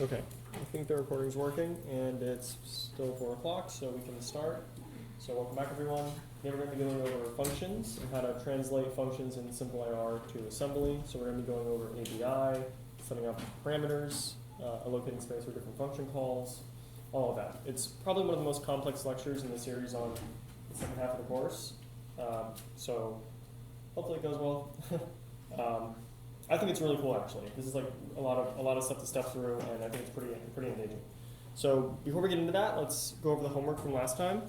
Okay, I think the recording's working, and it's still 4 o'clock, so we can start. So welcome back, everyone. Today we're going to be going over functions and how to translate functions in simple IR to assembly. So we're going to be going over ABI, setting up parameters, allocating space for different function calls, all of that. It's probably one of the most complex lectures in the series on the second half of the course. So hopefully it goes well. I think it's really cool, actually. This is like a lot of stuff to step through, and I think it's pretty engaging. So before we get into that, let's go over the homework from last time.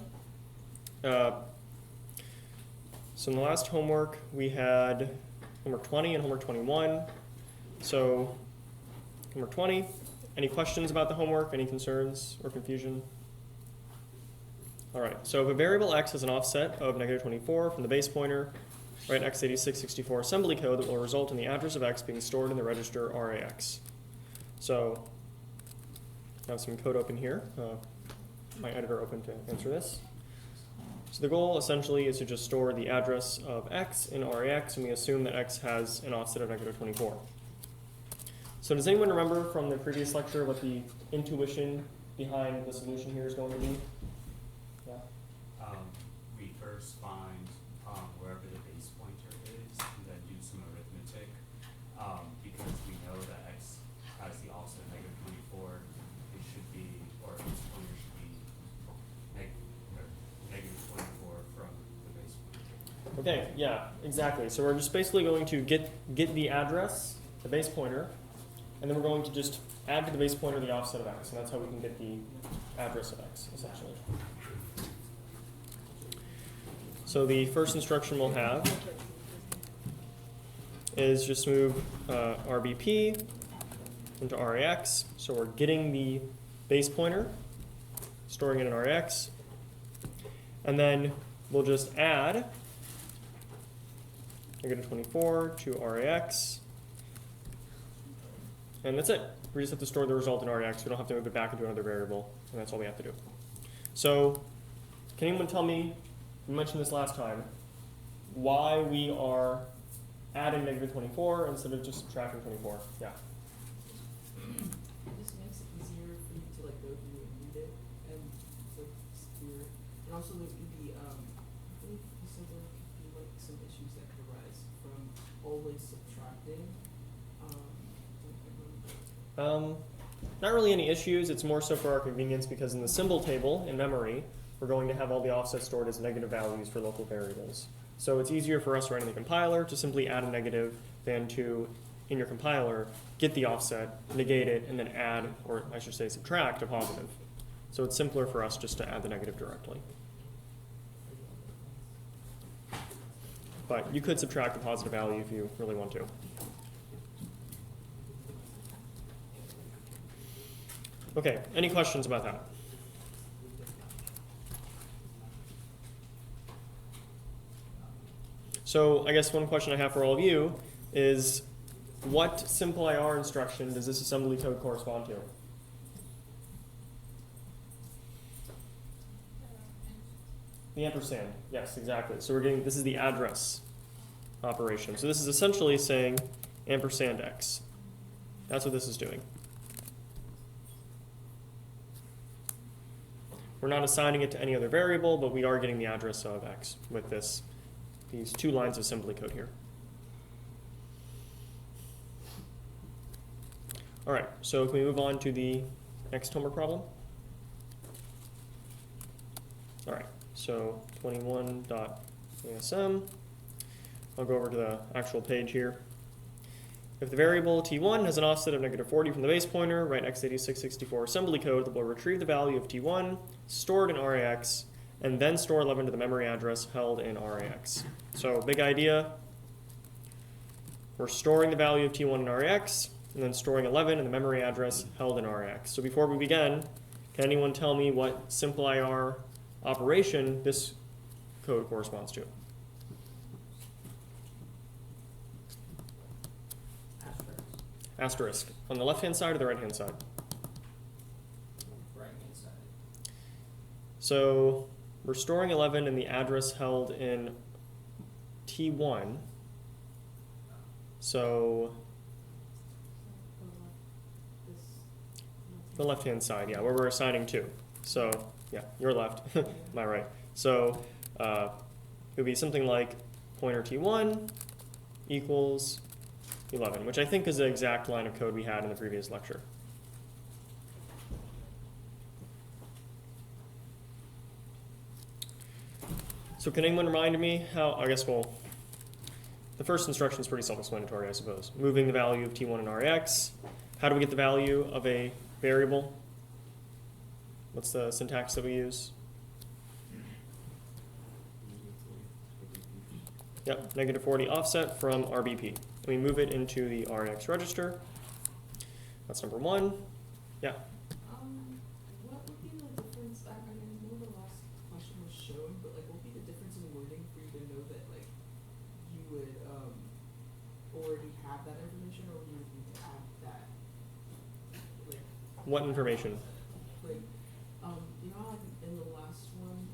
So in the last homework, we had homework 20 and homework 21. So homework 20, any questions about the homework, any concerns or confusion? All right, so if a variable x has an offset of -24 from the base pointer, write x86-64 assembly code that will result in the address of x being stored in the register RAX. So I have some code open here. My editor open to answer this. So the goal essentially is to just store the address of x in RAX, and we assume that x has an offset of -24. So does anyone remember from the previous lecture what the intuition behind the solution here is going to be? Yeah. We first find wherever the base pointer is, and then do some arithmetic. Because we know that x has the offset of -24, it should be, or its pointer should be -24 from the base pointer. Okay, yeah, exactly. So we're just basically going to get the address, the base pointer, and then we're going to just add to the base pointer the offset of x, and that's how we can get the address of x, essentially. So the first instruction we'll have is just move RBP into RAX. So we're getting the base pointer, storing it in RAX, and then we'll just add -24 to RAX, and that's it. We just have to store the result in RAX. We don't have to move it back into another variable, and that's all we have to do. So can anyone tell me, we mentioned this last time, why we are adding -24 instead of just subtracting 24? Yeah. It just makes it easier for you to like go through and read it, and it's like it's clear. And also there could be I think you said there could be like some issues that could arise from always subtracting. Not really any issues. It's more so for our convenience because in the symbol table in memory, we're going to have all the offsets stored as negative values for local variables. So it's easier for us running the compiler to simply add a negative than to, in your compiler, get the offset, negate it, and then add, or I should say subtract, a positive. So it's simpler for us just to add the negative directly. But you could subtract the positive value if you really want to. Okay, any questions about that? So I guess one question I have for all of you is, what simple IR instruction does this assembly code correspond to? The ampersand, yes, exactly. So we're getting, this is the address operation. So this is essentially saying ampersand x. That's what this is doing. We're not assigning it to any other variable, but we are getting the address of x with these 2 lines of assembly code here. All right, so can we move on to the next homework problem? All right, so 21.asm. I'll go over to the actual page here. If the variable t1 has an offset of -40 from the base pointer, write x86-64 assembly code that will retrieve the value of t1, store it in RAX, and then store 11 to the memory address held in RAX. So big idea, we're storing the value of t1 in RAX, and then storing 11 in the memory address held in RAX. So before we begin, can anyone tell me what simple IR operation this code corresponds to? Asterisk. On the left-hand side or the right-hand side? Right-hand side. So we're storing 11 in the address held in T1. So The left-hand side, yeah, where we're assigning to. So, yeah, your left, my right. So, it would be something like pointer T1 equals 11, which I think is the exact line of code we had in the previous lecture. So can anyone remind me how, I guess, well, the first instruction is pretty self-explanatory, I suppose. Moving the value of T1 in RAX. How do we get the value of a variable? What's the syntax that we use? Yep, negative 40 offset from RBP. We move it into the RAX register. That's number one. Yeah. What would be the difference? I know the last question was shown, but like, what would be the difference in wording for you to know that like you would already have that information, or you would need to add that? Like, What information? like, you know, how, like in the last one,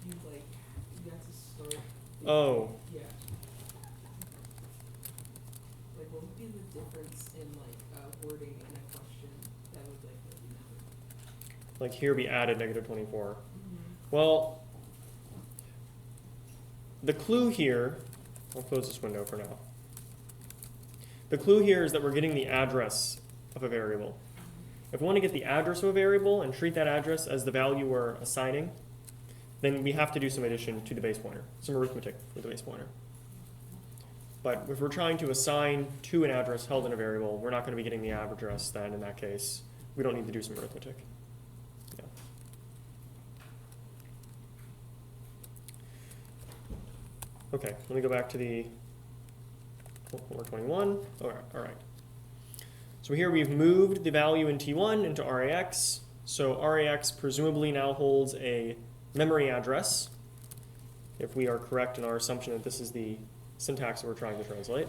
you got to start. Oh. Yeah. Like, what would be the difference in like wording in a question that would like let you know? Like here we added negative 24. Mm-hmm. Well, the clue here, I'll close this window for now. The clue here is that we're getting the address of a variable. If we want to get the address of a variable and treat that address as the value we're assigning, then we have to do some addition to the base pointer, some arithmetic with the base pointer. But if we're trying to assign to an address held in a variable, we're not going to be getting the address then in that case. We don't need to do some arithmetic. Yeah. Okay, let me go back to the 421. All right. So here we've moved the value in T1 into RAX. So RAX presumably now holds a memory address, if we are correct in our assumption that this is the syntax that we're trying to translate.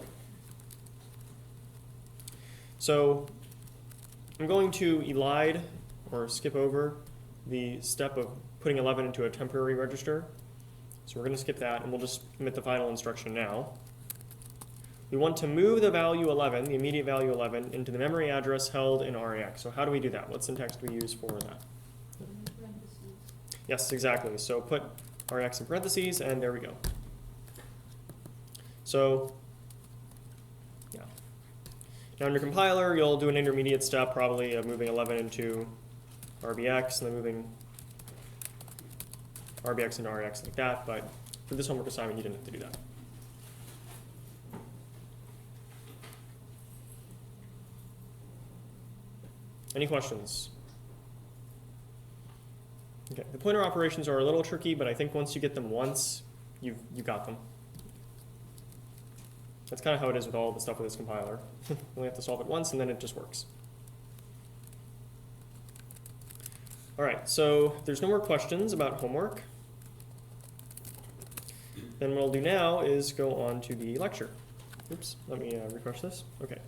So I'm going to elide or skip over the step of putting 11 into a temporary register. So we're going to skip that, and we'll just commit the final instruction now. We want to move the value 11, the immediate value 11, into the memory address held in RAX. So how do we do that? What syntax do we use for that? Yes, exactly. So put RAX in parentheses, and there we go. So, yeah. Now in your compiler, you'll do an intermediate step probably of moving 11 into RBX, and then moving RBX into RAX like that, but for this homework assignment, you didn't have to do that. Any questions? Okay, the pointer operations are a little tricky, but I think once you get them once, you got them. That's kind of how it is with all the stuff with this compiler. You only have to solve it once, and then it just works. All right, so there's no more questions about homework. Then what I'll do now is go on to the lecture. Oops, let me refresh this. Okay.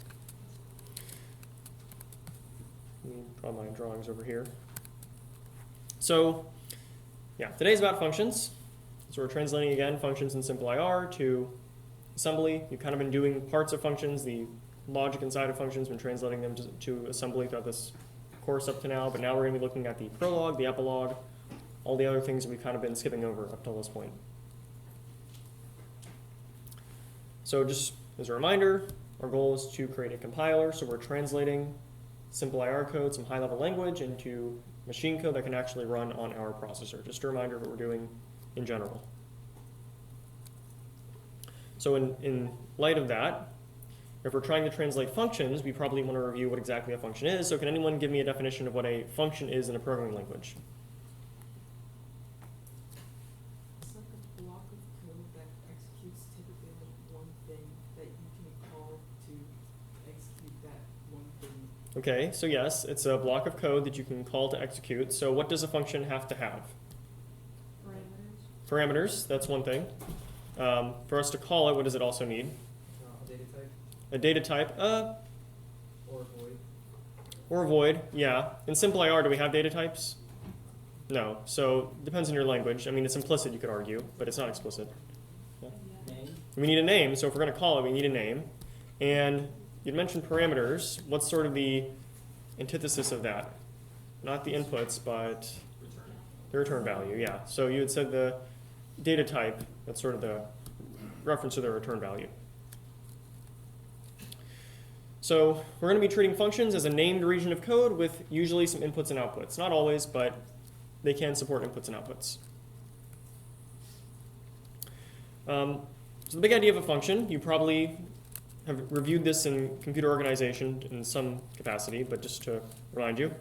Let me draw my drawings over here. So, yeah, today's about functions. So we're translating again functions in simple IR to assembly. You've kind of been doing parts of functions, the logic inside of functions, been translating them to assembly throughout this course up to now, but now we're going to be looking at the prologue, the epilogue, all the other things that we've kind of been skipping over up till this point. So just as a reminder, our goal is to create a compiler, so we're translating simple IR code, some high-level language, into machine code that can actually run on our processor. Just a reminder of what we're doing in general. So in light of that, if we're trying to translate functions, we probably want to review what exactly a function is. So can anyone give me a definition of what a function is in a programming language? It's like a block of code that executes typically like one thing that you can call to execute that one thing. Okay, so yes, it's a block of code that you can call to execute. So what does a function have to have? Parameters. Parameters, that's one thing. For us to call it, what does it also need? Data type A data type, or void. or void, yeah. In simple IR, do we have data types? No, so it depends on your language. I mean, it's implicit, you could argue, but it's not explicit. Yeah. Name. We need a name, so if we're going to call it, we need a name. And you'd mentioned parameters. What's sort of the antithesis of that. Not the inputs, but the return value, yeah. So you had said the data type, that's sort of the reference to the return value. So we're going to be treating functions as a named region of code with usually some inputs and outputs. Not always, but they can support inputs and outputs. So the big idea of a function, you probably have reviewed this in computer organization in some capacity, but just to remind you.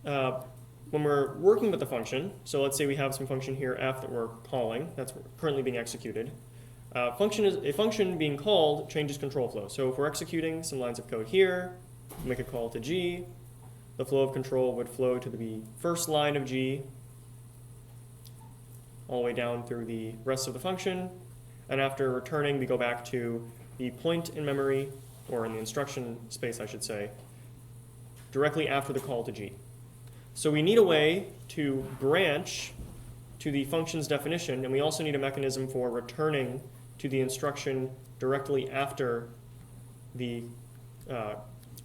When we're working with the function, so let's say we have some function here, f, that we're calling, that's currently being executed. A function being called changes control flow. So if we're executing some lines of code here, make a call to G, the flow of control would flow to the first line of G, all the way down through the rest of the function. And after returning, we go back to the point in memory, or in the instruction space, I should say, directly after the call to G. So we need a way to branch to the function's definition, and we also need a mechanism for returning to the instruction directly after the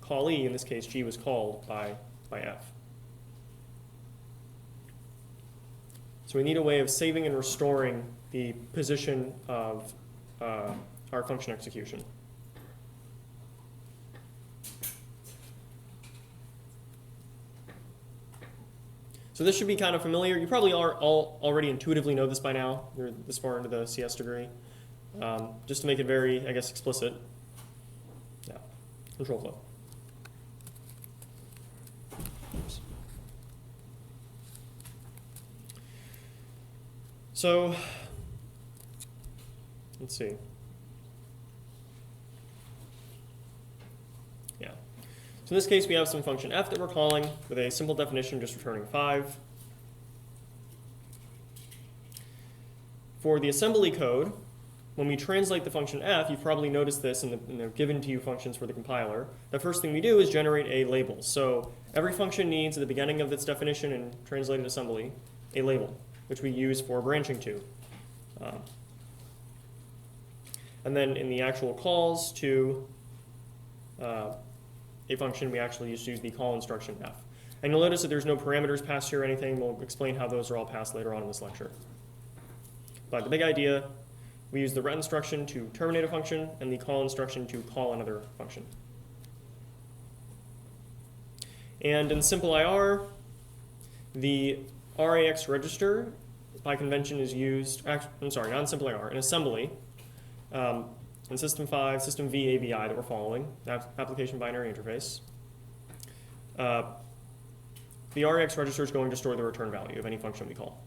callee, in this case G, was called by F. So we need a way of saving and restoring the position of our function execution. So this should be kind of familiar. You probably already intuitively know this by now. You're this far into the CS degree. Just to make it very, I guess, explicit. Yeah, control flow. Oops. So let's see. Yeah. So in this case, we have some function f that we're calling with a simple definition just returning 5. For the assembly code, when we translate the function f, you've probably noticed this in the given to you functions for the compiler. The first thing we do is generate a label. So every function needs at the beginning of its definition in translated assembly a label, which we use for branching to. And then in the actual calls to a function, we actually just use the call instruction f. And you'll notice that there's no parameters passed here or anything. We'll explain how those are all passed later on in this lecture. But the big idea, we use the ret instruction to terminate a function and the call instruction to call another function. And in simple IR, the RAX register by convention is used, not in simple IR, in assembly, in System 5, System V ABI that we're following, application binary interface. The RAX register is going to store the return value of any function we call.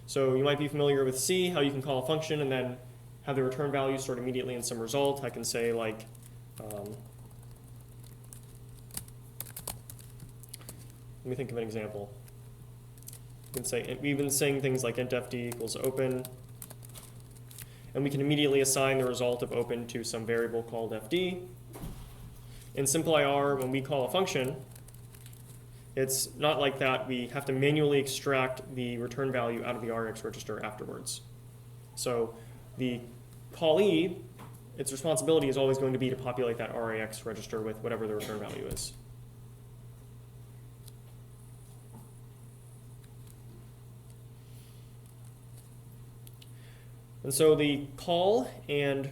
So you might be familiar with C, how you can call a function and then have the return value stored immediately in some result. I can say like, let me think of an example. We can say, we've been saying things like intfd equals open, and we can immediately assign the result of open to some variable called fd. In simple IR, when we call a function, it's not like that. We have to manually extract the return value out of the RX register afterwards. So the callee, its responsibility is always going to be to populate that RAX register with whatever the return value is. And so the call and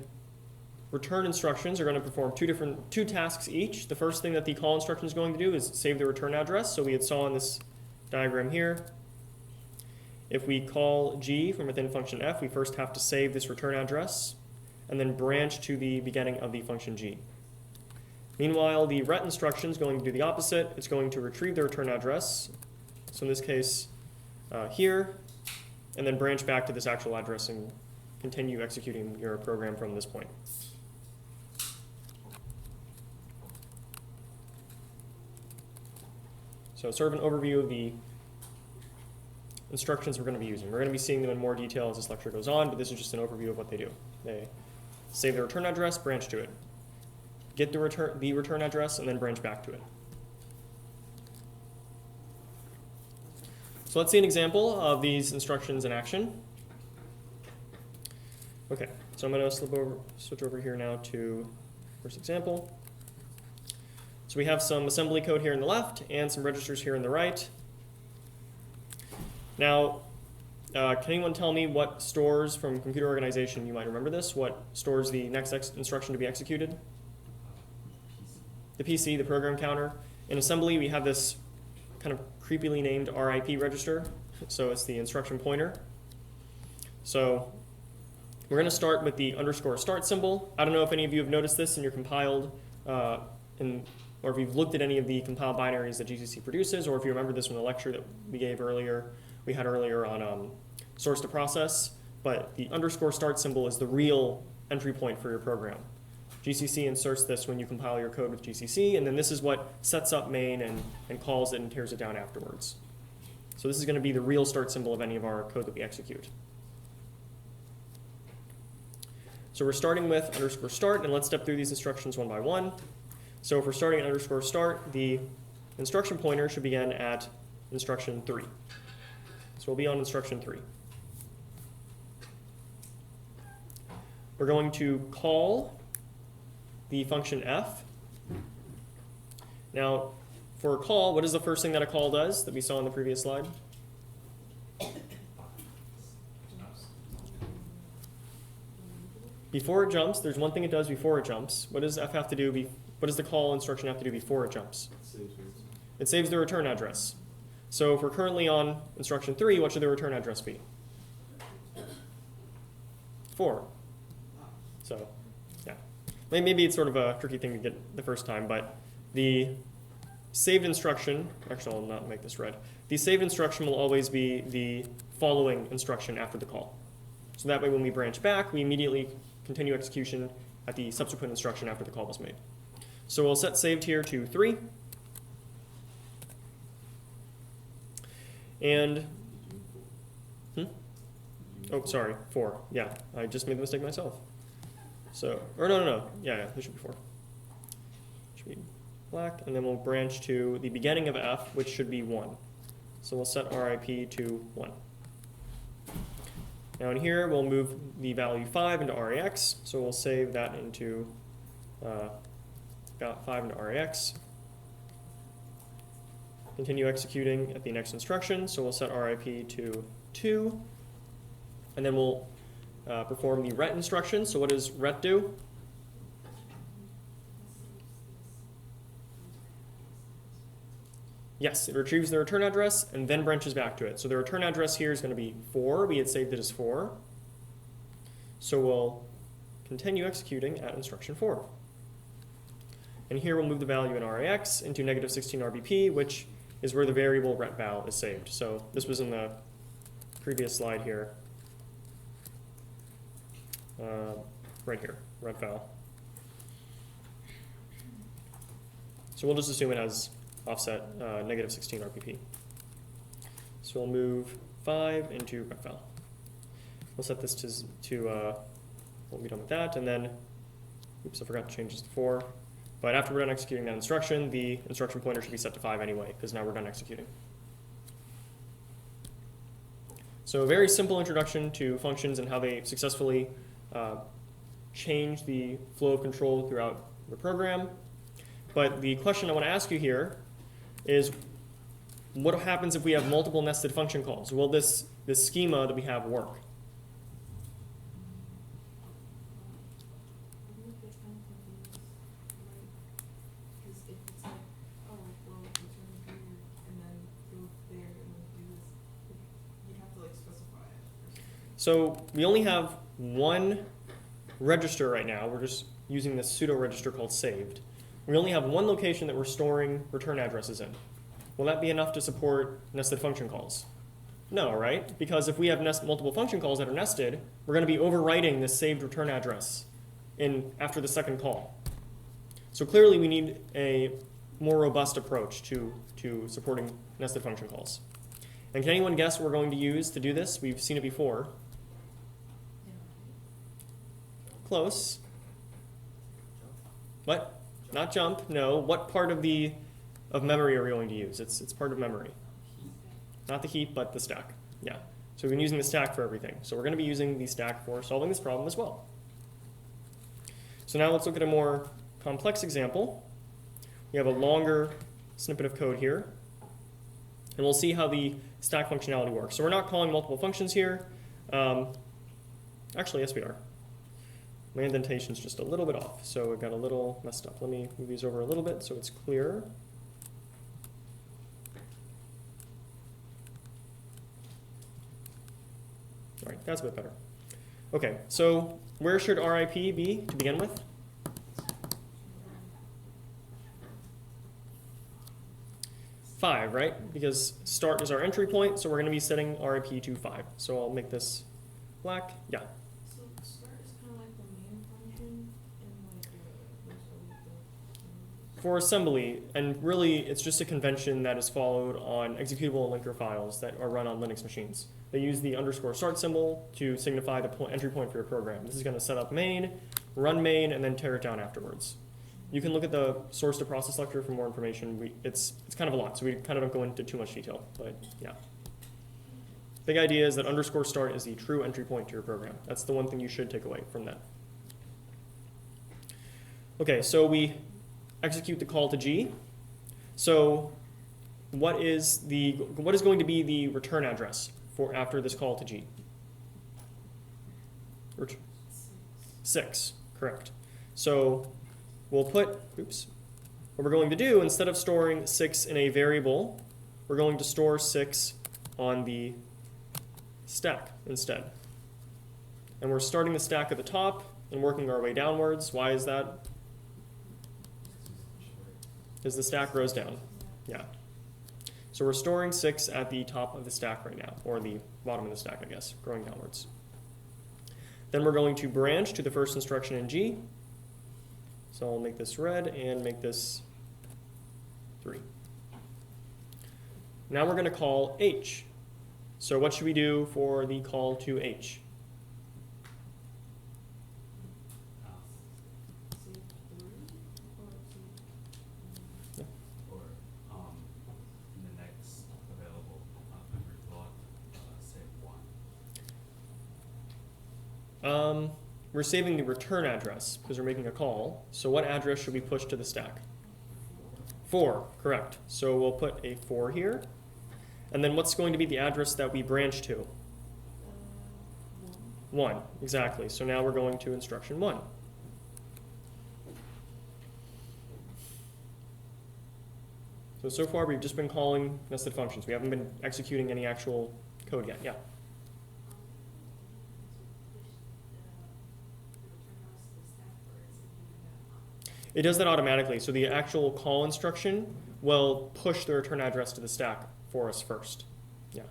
return instructions are going to perform two tasks each. The first thing that the call instruction is going to do is save the return address. So we had saw in this diagram here, if we call G from within function f, we first have to save this return address and then branch to the beginning of the function G. Meanwhile, the ret instruction is going to do the opposite. It's going to retrieve the return address, so in this case here, and then branch back to this actual address and continue executing your program from this point. So sort of an overview of the instructions we're going to be using. We're going to be seeing them in more detail as this lecture goes on, but this is just an overview of what they do. They save the return address, branch to it. Get the return address, and then branch back to it. So let's see an example of these instructions in action. Okay, so I'm going to switch over here now to first example. So we have some assembly code here in the left and some registers here in the right. Now, can anyone tell me what stores from computer organization, you might remember this, what stores the next instruction to be executed? The PC, the program counter. In assembly, we have this kind of creepily named RIP register, so it's the instruction pointer. So we're going to start with the _start symbol. I don't know if any of you have noticed this in your compiled, or if you've looked at any of the compiled binaries that GCC produces, or if you remember this from the lecture that we had earlier on source to process. But the _start symbol is the real entry point for your program. GCC inserts this when you compile your code with GCC, and then this is what sets up main and calls it and tears it down afterwards. So this is going to be the real start symbol of any of our code that we execute. So we're starting with _start, and let's step through these instructions one by one. So if we're starting at _start, the instruction pointer should begin at instruction 3. So we'll be on instruction 3. We're going to call the function f. Now, for a call, what is the first thing that a call does that we saw in the previous slide? Before it jumps, there's one thing it does before it jumps. What does f have to do? What does the call instruction have to do before it jumps? It saves the return address. So if we're currently on instruction 3, what should the return address be? 4. So, yeah. Maybe it's sort of a tricky thing to get the first time, but the saved instruction, actually I'll not make this red, the saved instruction will always be the following instruction after the call. So that way when we branch back, we immediately continue execution at the subsequent instruction after the call was made. So we'll set saved here to 3. And, oh, sorry, 4. Yeah, I just made the mistake myself. So, or no. Yeah, there should be 4. Should be black, and then we'll branch to the beginning of f, which should be 1. So we'll set RIP to 1. Now in here, we'll move the value 5 into RAX, so we'll save that into 5 into RAX. Continue executing at the next instruction, so we'll set RIP to 2, and then we'll perform the ret instruction. So what does ret do? Yes, it retrieves the return address and then branches back to it. So the return address here is going to be 4. We had saved it as 4. So we'll continue executing at instruction 4. And here we'll move the value in RAX into -16 RBP, which is where the variable ret val is saved. So this was in the previous slide here. Right here, ret val. So we'll just assume it has offset -16 RPP. So we'll move 5 into ret val. We'll set this to we'll be done with that, and then, oops, I forgot to change this to 4. But after we're done executing that instruction, the instruction pointer should be set to 5 anyway, because now we're done executing. So a very simple introduction to functions and how they successfully change the flow of control throughout the program. But the question I want to ask you here is, what happens if we have multiple nested function calls? Will this schema that we have work? So we only have one register right now. We're just using this pseudo register called saved. We only have one location that we're storing return addresses in. Will that be enough to support nested function calls? No, right? Because if we have multiple function calls that are nested, we're going to be overwriting this saved return address after the second call. So clearly we need a more robust approach to supporting nested function calls. And can anyone guess what we're going to use to do this? We've seen it before. Close. What? Not jump, no. What part of memory are we going to use? It's part of memory. Not the heap, but the stack. Yeah. So we've been using the stack for everything. So we're going to be using the stack for solving this problem as well. So now let's look at a more complex example we have a longer snippet of code here. And we'll see how the stack functionality works. So we're not calling multiple functions here. Actually, yes, we are. My indentation's just a little bit off, so it got a little messed up. Let me move these over a little bit so it's clearer. All right, that's a bit better. Okay, so where should RIP be to begin with? 5, right? Because start is our entry point, so we're going to be setting RIP to 5. So I'll make this black. Yeah. So start is kind of like the main function and like For assembly, and really it's just a convention that is followed on executable and linker files that are run on Linux machines. They use the underscore start symbol to signify the entry point for your program. This is going to set up main, run main, and then tear it down afterwards. You can look at the source to process lecture for more information. It's kind of a lot, so we kind of don't go into too much detail, but yeah. Big idea is that underscore start is the true entry point to your program. That's the one thing you should take away from that. Okay, so we execute the call to G. So what is going to be the return address for after this call to G? 6, correct. So we'll put, what we're going to do, instead of storing 6 in a variable, we're going to store 6 on the stack instead. And we're starting the stack at the top and working our way downwards. Why is that? Because the stack grows down. Yeah. So we're storing 6 at the top of the stack right now, or the bottom of the stack, I guess, growing downwards. Then we're going to branch to the first instruction in G. So I'll make this red and make this 3. Now we're going to call H. So what should we do for the call to H? Or in the next available memory block, say 1. We're saving the return address because we're making a call. So what address should we push to the stack? 4, correct. So we'll put a 4 here. And then what's going to be the address that we branch to? 1, exactly. So now we're going to instruction 1. So far we've just been calling nested functions. We haven't been executing any actual code yet. Yeah. It does that automatically. So the actual call instruction will push the return address to the stack for us first. Yeah.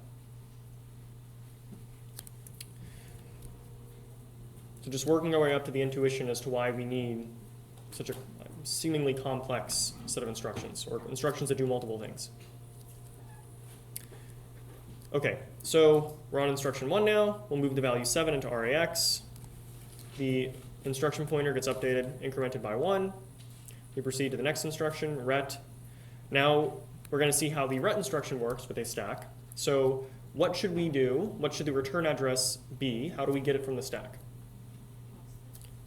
So just working our way up to the intuition as to why we need such a seemingly complex set of instructions, or instructions that do multiple things. Okay, so we're on instruction 1 now. We'll move the value 7 into RAX. The instruction pointer gets updated, incremented by 1. We proceed to the next instruction, ret. Now we're going to see how the ret instruction works with a stack. So what should we do? What should the return address be? How do we get it from the stack?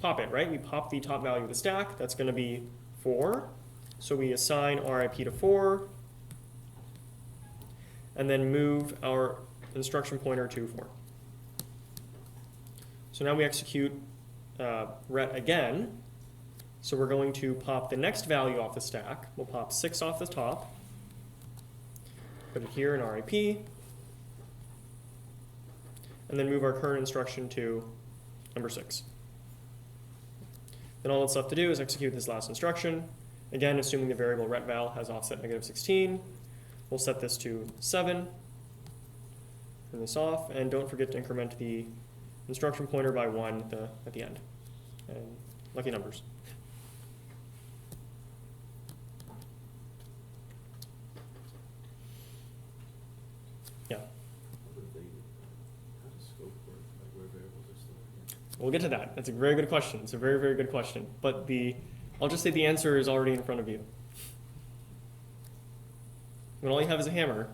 Pop it, right? We pop the top value of the stack. That's going to be 4. So we assign RIP to 4. And then move our instruction pointer to 4. So now we execute ret again. So we're going to pop the next value off the stack. We'll pop 6 off the top. Put it here in RIP. And then move our current instruction to number 6. Then all that's left to do is execute this last instruction. Again, assuming the variable retval has offset -16. We'll set this to 7. Turn this off. And don't forget to increment the instruction pointer by 1 at the end. And lucky numbers. Yeah. We'll get to that. That's a very good question. It's a very, very good question. But I'll just say the answer is already in front of you. When all you have is a hammer.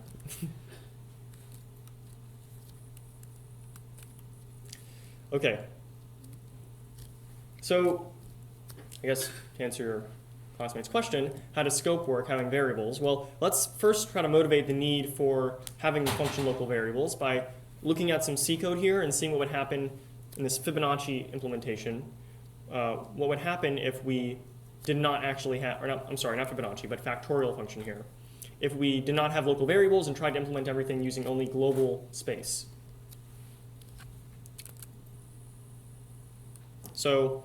Okay. So, I guess to answer your classmate's question, how does scope work having variables? Well, let's first try to motivate the need for having function local variables by looking at some C code here and seeing what would happen in this Fibonacci implementation. What would happen if we did not actually have, or not, I'm sorry, not Fibonacci, but factorial function here. If we did not have local variables and tried to implement everything using only global space. So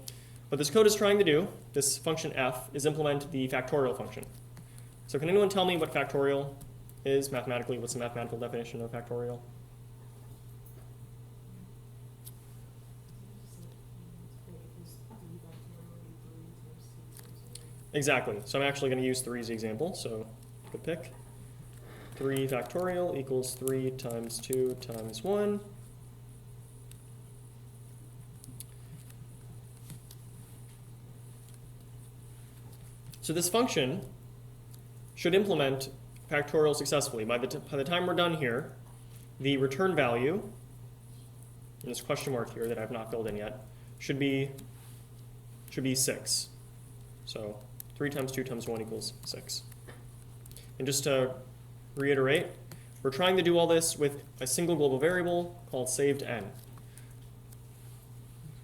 what this code is trying to do, this function f, is implement the factorial function. So can anyone tell me what factorial is mathematically? What's the mathematical definition of factorial? Exactly. So I'm actually going to use 3 as the example. So good pick. 3 factorial equals 3 times 2 times 1. So this function should implement factorial successfully. By the time we're done here, the return value, and this question mark here that I've not filled in yet, should be 6. So 3 times 2 times 1 equals 6. And just to reiterate, we're trying to do all this with a single global variable called saved n.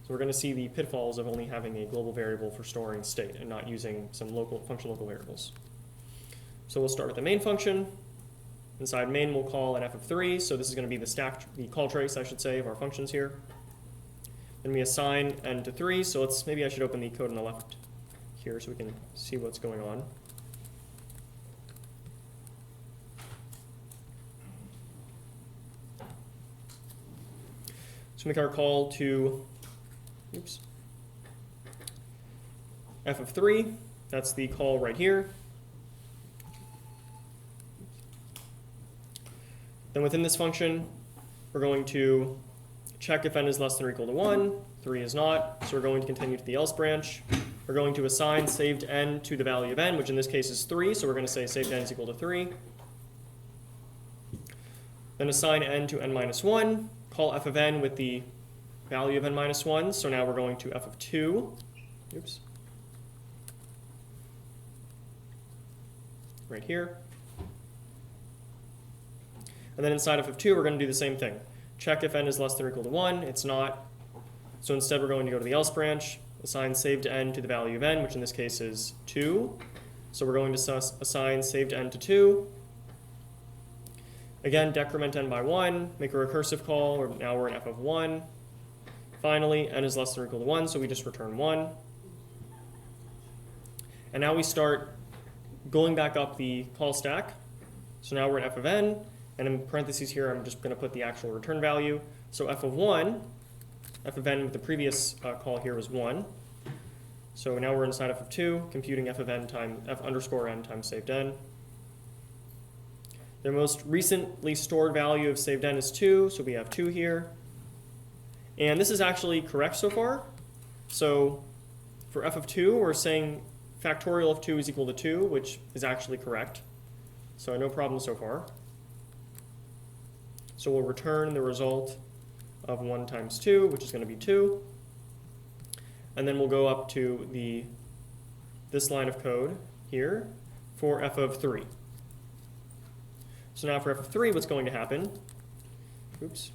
So we're going to see the pitfalls of only having a global variable for storing state and not using some function local variables. So we'll start with the main function. Inside main, we'll call an f of 3. So this is going to be the call trace, I should say, of our functions here. Then we assign n to 3. So maybe I should open the code on the left here so we can see what's going on. So make our call to f of 3. That's the call right here. Then within this function, we're going to check if n is less than or equal to 1. 3 is not, so we're going to continue to the else branch. We're going to assign saved n to the value of n, which in this case is 3, so we're going to say saved n is equal to 3. Then assign n to n minus 1, call f of n with the value of n minus 1, so now we're going to f of 2. Oops. Right here. And then inside f of 2, we're going to do the same thing. Check if n is less than or equal to 1. It's not. So instead, we're going to go to the else branch, assign saved n to the value of n, which in this case is 2. So we're going to assign saved n to 2. Again, decrement n by 1, make a recursive call, now we're in f of 1. Finally, n is less than or equal to 1, so we just return 1. And now we start going back up the call stack. So now we're in f of n, and in parentheses here, I'm just going to put the actual return value. So f of 1, f of n with the previous call here was 1. So now we're inside f of 2, computing f of n times f underscore n times saved n. The most recently stored value of saved n is 2, so we have 2 here. And this is actually correct so far. So for f of 2, we're saying factorial of 2 is equal to 2, which is actually correct. So no problem so far. So we'll return the result of 1 times 2, which is going to be 2. And then we'll go up to this line of code here for f of 3. So now for f of 3, what's going to happen? Oops.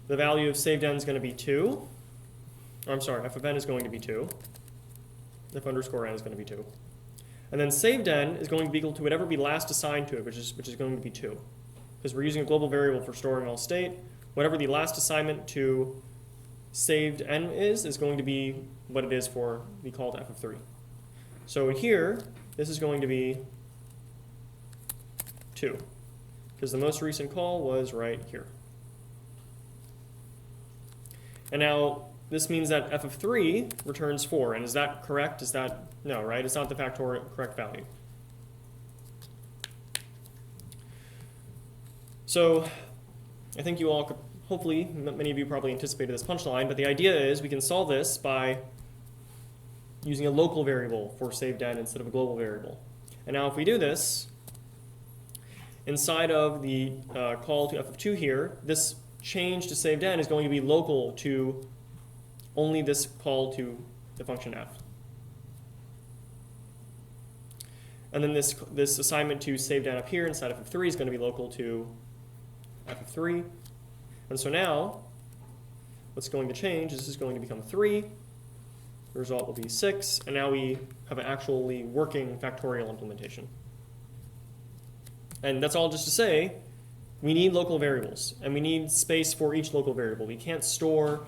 The value of saved n is going to be 2. Or, I'm sorry, f of n is going to be 2. F underscore n is going to be 2. And then saved n is going to be equal to whatever we last assigned to it, which is going to be 2. Because we're using a global variable for storing all state. Whatever the last assignment to saved n is going to be what it is for the call to f of 3. So in here, this is going to be 2. Because the most recent call was right here. And now this means that f of 3 returns 4. And is that correct? Is that no, right? It's not the factorial correct value. So I think you all could, hopefully, many of you probably anticipated this punchline, but the idea is we can solve this by using a local variable for saved n instead of a global variable. And now if we do this, inside of the call to f of 2 here, this change to saved n is going to be local to only this call to the function f. And then this assignment to save down up here inside of f3 is going to be local to f3. And so now, what's going to change is this is going to become 3. The result will be 6. And now we have an actually working factorial implementation. And that's all just to say, we need local variables. And we need space for each local variable. We can't store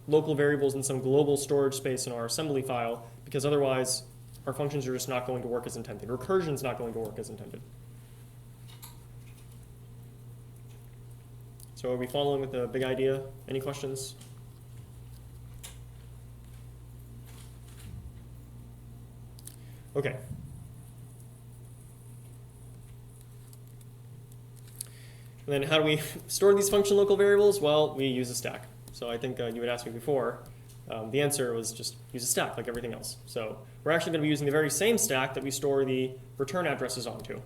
local variables in some global storage space in our assembly file, because otherwise our functions are just not going to work as intended. Recursion is not going to work as intended. So are we following with the big idea? Any questions? Okay. And then how do we store these function local variables? Well, we use a stack. So I think you had asked me before. The answer was just use a stack like everything else. So we're actually going to be using the very same stack that we store the return addresses onto.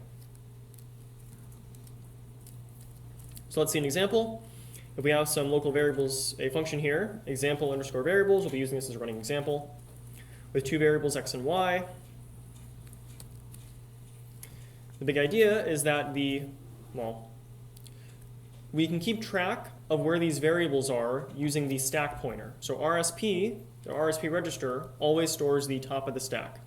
So let's see an example. If we have some local variables, a function here, example underscore variables, we'll be using this as a running example, with 2 variables x and y. The big idea is that we can keep track of where these variables are using the stack pointer. So RSP, the RSP register, always stores the top of the stack.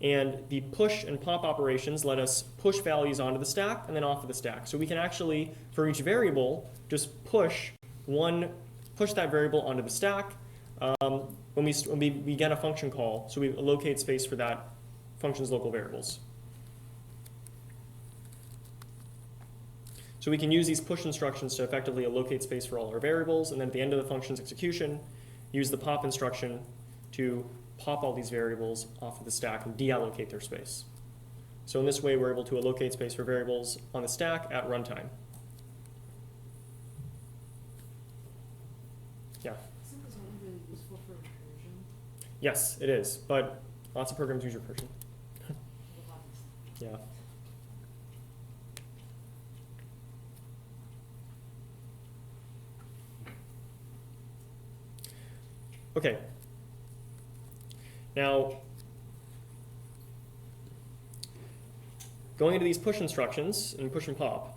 And the push and pop operations let us push values onto the stack and then off of the stack. So we can actually, for each variable, just push that variable onto the stack when we begin a function call. So we allocate space for that function's local variables. So we can use these push instructions to effectively allocate space for all our variables, and then at the end of the function's execution, use the pop instruction to pop all these variables off of the stack and deallocate their space. So in this way, we're able to allocate space for variables on the stack at runtime. Yeah? Isn't this only really useful for recursion? Yes, it is, but lots of programs use recursion. Yeah. Okay. Now, going into these push instructions and push and pop,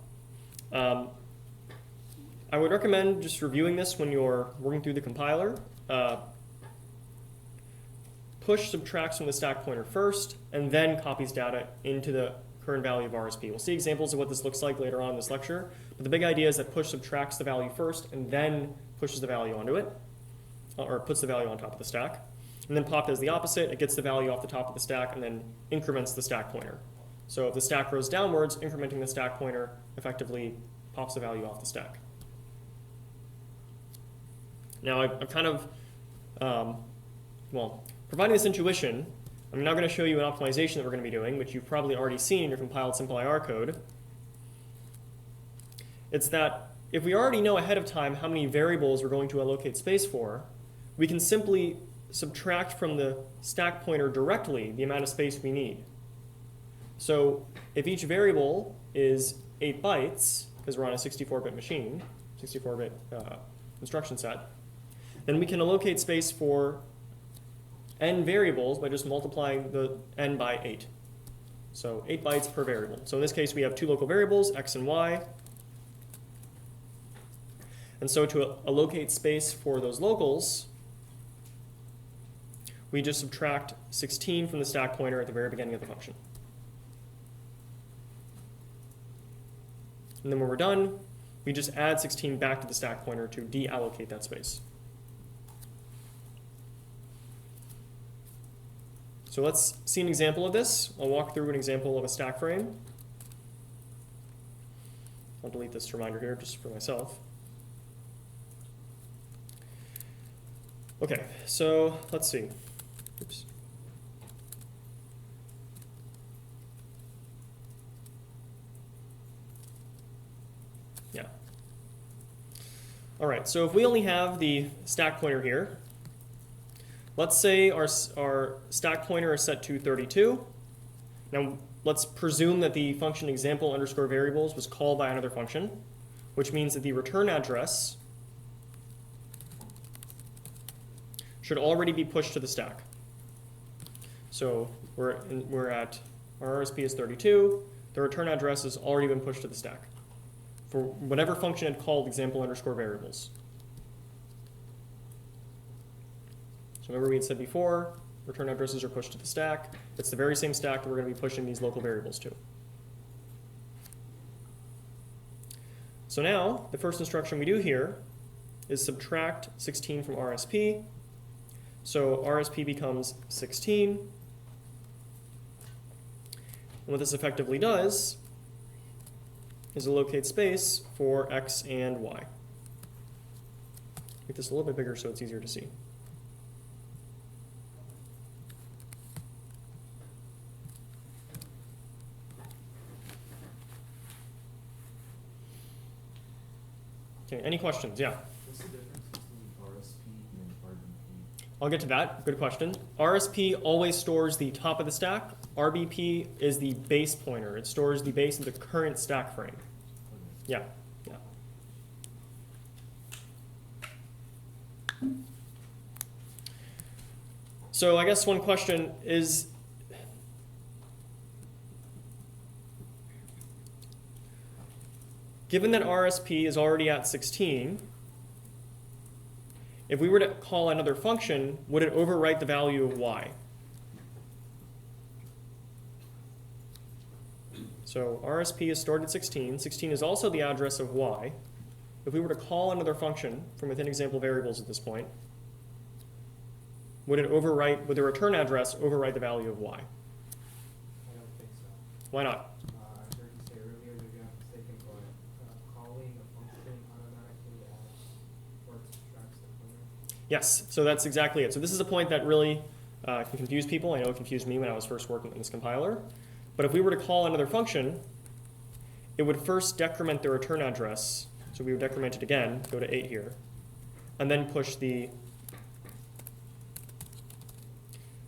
I would recommend just reviewing this when you're working through the compiler. Push subtracts from the stack pointer first, and then copies data into the current value of RSP. We'll see examples of what this looks like later on in this lecture, but the big idea is that push subtracts the value first and then pushes the value onto it, or puts the value on top of the stack. And then pop does the opposite. It gets the value off the top of the stack and then increments the stack pointer. So if the stack grows downwards, incrementing the stack pointer effectively pops the value off the stack. Now I've kind of, providing this intuition, I'm now going to show you an optimization that we're going to be doing, which you've probably already seen in your compiled simple IR code. It's that if we already know ahead of time how many variables we're going to allocate space for, we can simply subtract from the stack pointer directly the amount of space we need. So if each variable is 8 bytes, because we're on a 64-bit machine, 64-bit instruction set, then we can allocate space for n variables by just multiplying the n by 8. So 8 bytes per variable. So in this case, we have 2 local variables, x and y. And so to allocate space for those locals, we just subtract 16 from the stack pointer at the very beginning of the function. And then when we're done, we just add 16 back to the stack pointer to deallocate that space. So let's see an example of this. I'll walk through an example of a stack frame. I'll delete this reminder here just for myself. Okay, so let's see. Oops. Yeah. All right, so if we only have the stack pointer here, let's say our stack pointer is set to 32. Now let's presume that the function example underscore variables was called by another function, which means that the return address should already be pushed to the stack. So we're at our RSP is 32, the return address has already been pushed to the stack for whatever function it called example underscore variables. So remember we had said before, return addresses are pushed to the stack. It's the very same stack that we're going to be pushing these local variables to. So now, the first instruction we do here is subtract 16 from RSP. So RSP becomes 16. And what this effectively does is allocate space for x and y. Make this a little bit bigger so it's easier to see. Okay, any questions? Yeah. What's the difference between RSP and RBP? I'll get to that. Good question. RSP always stores the top of the stack. RBP is the base pointer. It stores the base of the current stack frame. Okay. Yeah, yeah. So I guess one question is, given that RSP is already at 16, if we were to call another function, would it overwrite the value of y? So RSP is stored at 16. 16 is also the address of y. If we were to call another function from within example variables at this point, would the return address overwrite the value of y? I don't think so. Why not? I heard you say earlier, maybe I'm mistaken, but calling a function automatically adds or subtracts the pointer. Yes, so that's exactly it. So this is a point that really can confuse people. I know it confused me when I was first working on this compiler. But if we were to call another function, it would first decrement the return address. So we would decrement it again, go to 8 here, and then push the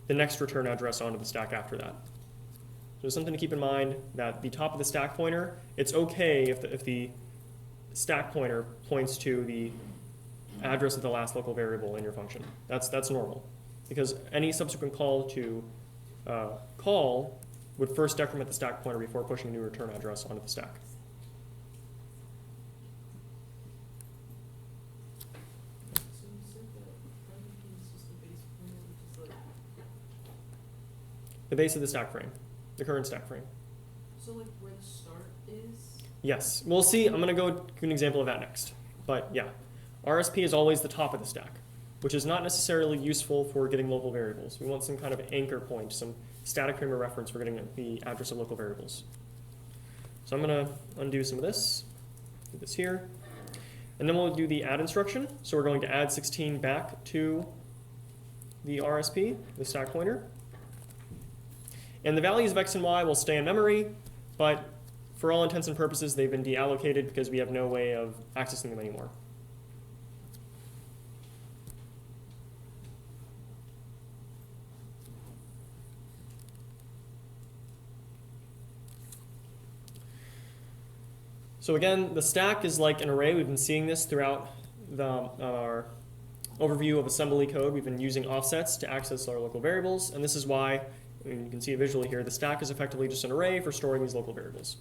next return address onto the stack after that. So something to keep in mind that the top of the stack pointer, it's okay if the stack pointer points to the address of the last local variable in your function. That's normal, because any subsequent call to call would first decrement the stack pointer before pushing a new return address onto the stack. So you said that RBP is just the base pointer, which is like, The base of the stack frame, the current stack frame. so like where the start is? Yes, we'll see. I'm going to go to an example of that next. But yeah, RSP is always the top of the stack, which is not necessarily useful for getting local variables. We want some kind of anchor point, some static frame of reference for getting the address of local variables. So I'm going to undo some of this, do this here, and then we'll do the add instruction. So we're going to add 16 back to the RSP, the stack pointer. And the values of x and y will stay in memory, but for all intents and purposes, they've been deallocated because we have no way of accessing them anymore. So again, the stack is like an array. We've been seeing this throughout our overview of assembly code. We've been using offsets to access our local variables, and this is why, and you can see it visually here, the stack is effectively just an array for storing these local variables.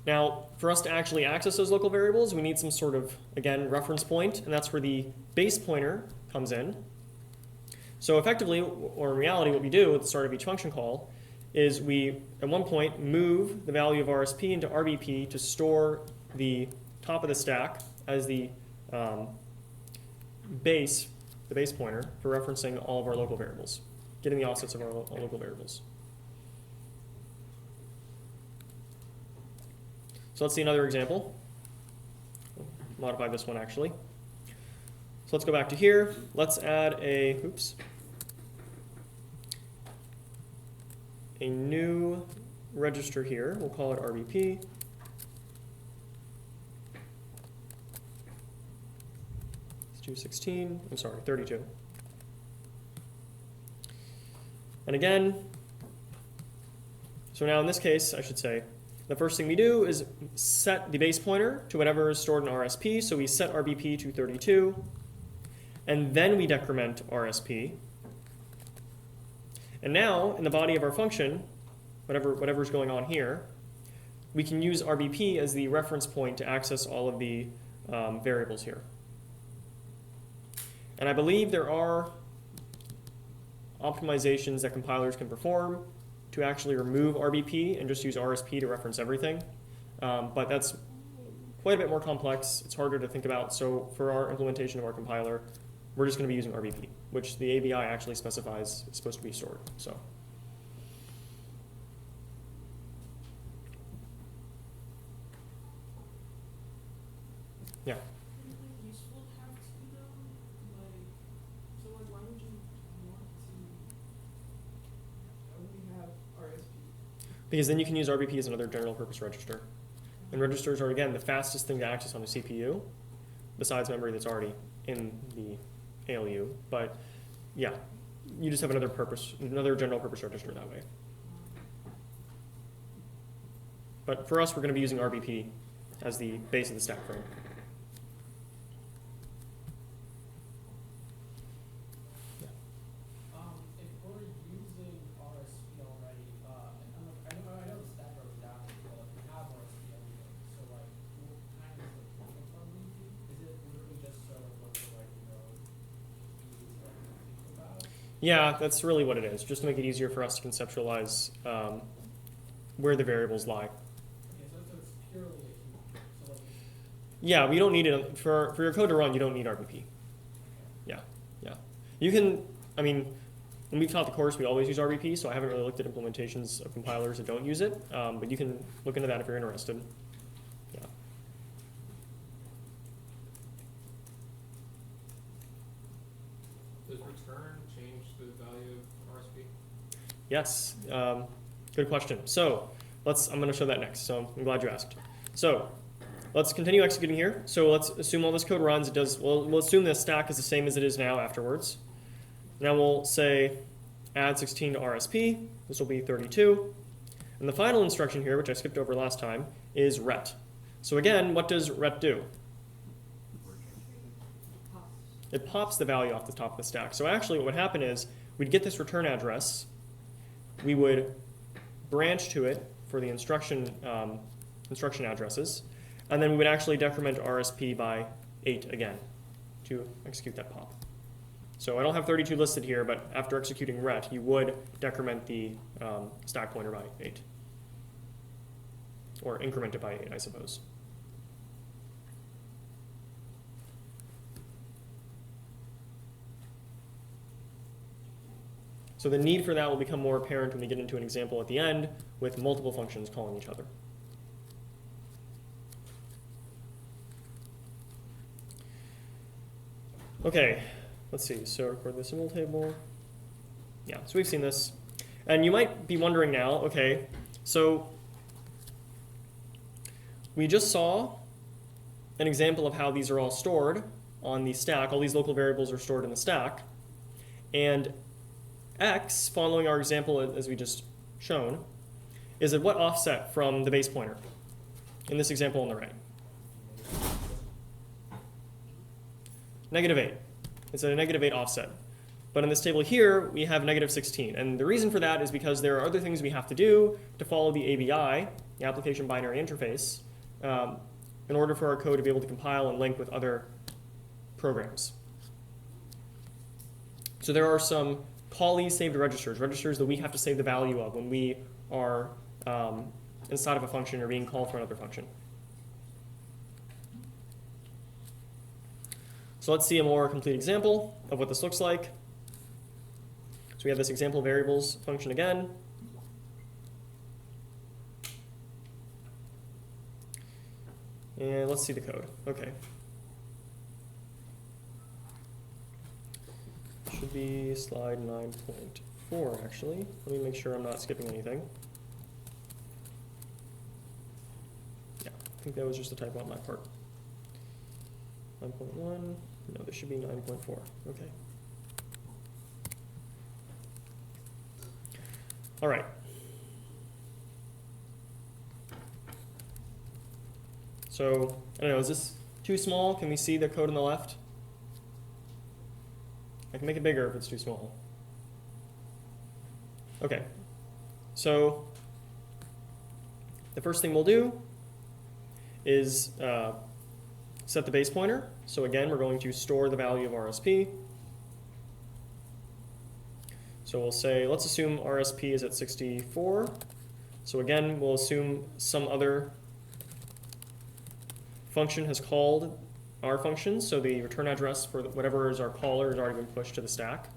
Now, for us to actually access those local variables, we need some sort of, again, reference point, and that's where the base pointer comes in. So effectively, or in reality, what we do at the start of each function call is we, at one point, move the value of RSP into RBP to store the top of the stack as the base pointer for referencing all of our local variables, getting the offsets of our local variables. So let's see another example. Modify this one actually. So let's go back to here. Let's add a new register here. We'll call it RBP. Let's do 16. I'm sorry, 32. And again, so now in this case, I should say, the first thing we do is set the base pointer to whatever is stored in RSP. So we set RBP to 32, and then we decrement RSP. And now, in the body of our function, whatever's going on here, we can use RBP as the reference point to access all of the variables here. And I believe there are optimizations that compilers can perform to actually remove RBP and just use RSP to reference everything. But that's quite a bit more complex. It's harder to think about. So for our implementation of our compiler, we're just going to be using RBP, which the ABI actually specifies is supposed to be stored. So. Yeah. Useful to have two though, like, so like why would you want to only have RSP? Because then you can use RBP as another general purpose register. And registers are, again, the fastest thing to access on the CPU, besides memory that's already in the ALU. But yeah, you just have another general purpose register that way. But for us, we're going to be using RBP as the base of the stack frame. If we're using RSP already, I know the stack goes down, but if we have RSP anyway, so like, what kind of the point of RBP? Is it literally just so when we're like, easy to think about? Yeah, that's really what it is, just to make it easier for us to conceptualize where the variables lie. Okay, so it's purely a heap. So like, Yeah, we don't need it. For your code to run, you don't need RBP. Yeah, yeah. You can, I mean, when we've taught the course, we always use RBP, so I haven't really looked at implementations of compilers that don't use it, but you can look into that if you're interested. Yeah. Does return change the value of RSP? Yes, good question. So I'm going to show that next, so I'm glad you asked. So let's continue executing here. So let's assume all this code runs. We'll assume this stack is the same as it is now afterwards. Now we'll say add 16 to RSP. This will be 32. And the final instruction here, which I skipped over last time, is ret. So again, what does ret do? It pops the value off the top of the stack. So actually what would happen is we'd get this return address. We would branch to it for the instruction addresses. And then we would actually decrement RSP by 8 again to execute that pop. So I don't have 32 listed here, but after executing ret, you would decrement the stack pointer by 8. Or increment it by 8, I suppose. So the need for that will become more apparent when we get into an example at the end with multiple functions calling each other. Okay, let's see. So record the symbol table. Yeah, so we've seen this. And you might be wondering now, okay, so we just saw an example of how these are all stored on the stack. All these local variables are stored in the stack. And x, following our example as we just shown, is at what offset from the base pointer? In this example on the right. -8. It's at a -8 offset. But in this table here, we have -16. And the reason for that is because there are other things we have to do to follow the ABI, the application binary interface, in order for our code to be able to compile and link with other programs. So there are some callees saved registers that we have to save the value of when we are inside of a function or being called for another function. So let's see a more complete example of what this looks like. So we have this example variables function again. And let's see the code. Okay. Should be slide 9.4 actually. Let me make sure I'm not skipping anything. Yeah, I think that was just a typo on my part. 9.1, no, this should be 9.4, okay. All right. So, I don't know, is this too small? Can we see the code on the left? I can make it bigger if it's too small. Okay, so the first thing we'll do is set the base pointer. So again, we're going to store the value of RSP. So we'll say, let's assume RSP is at 64. So again, we'll assume some other function has called our function, so the return address for whatever is our caller has already been pushed to the stack.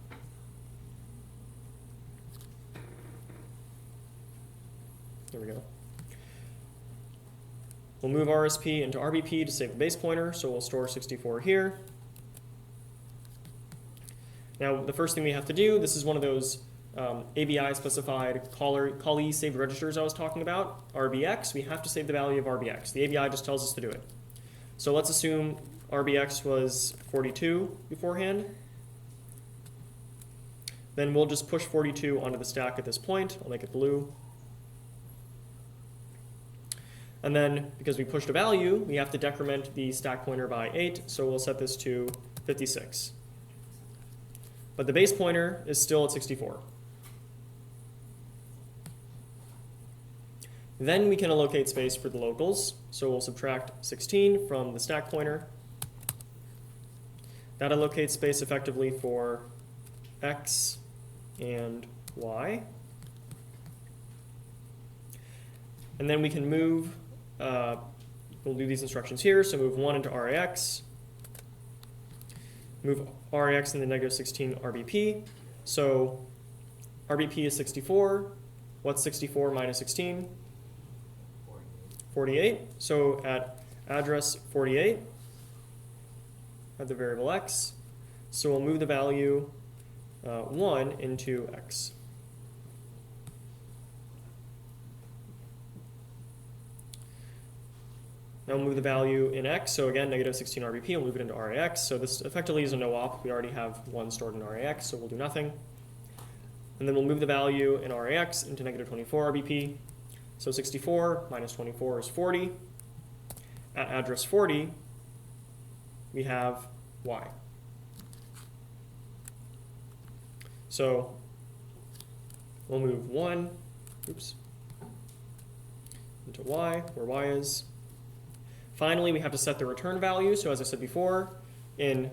There we go. We'll move RSP into RBP to save the base pointer, so we'll store 64 here. Now, the first thing we have to do, this is one of those ABI specified callee saved registers I was talking about, RBX. We have to save the value of RBX. The ABI just tells us to do it. So let's assume RBX was 42 beforehand. Then we'll just push 42 onto the stack at this point. I'll make it blue. And then, because we pushed a value, we have to decrement the stack pointer by 8, so we'll set this to 56. But the base pointer is still at 64. Then we can allocate space for the locals, so we'll subtract 16 from the stack pointer. That allocates space effectively for x and y. And then we can move, we'll do these instructions here, so move 1 into RAX, move RAX into negative 16 RBP. So RBP is 64. What's 64 minus 16? 48. So at address 48, at the variable x, so we'll move the value 1 into x. Now we'll move the value in x, so again, negative 16 RBP, we'll move it into RAX. So this effectively is a no-op. We already have 1 stored in RAX, so we'll do nothing. And then we'll move the value in RAX into negative 24 RBP. So 64 minus 24 is 40. At address 40, we have y. So we'll move 1, into y, where y is. Finally, we have to set the return value. So as I said before, in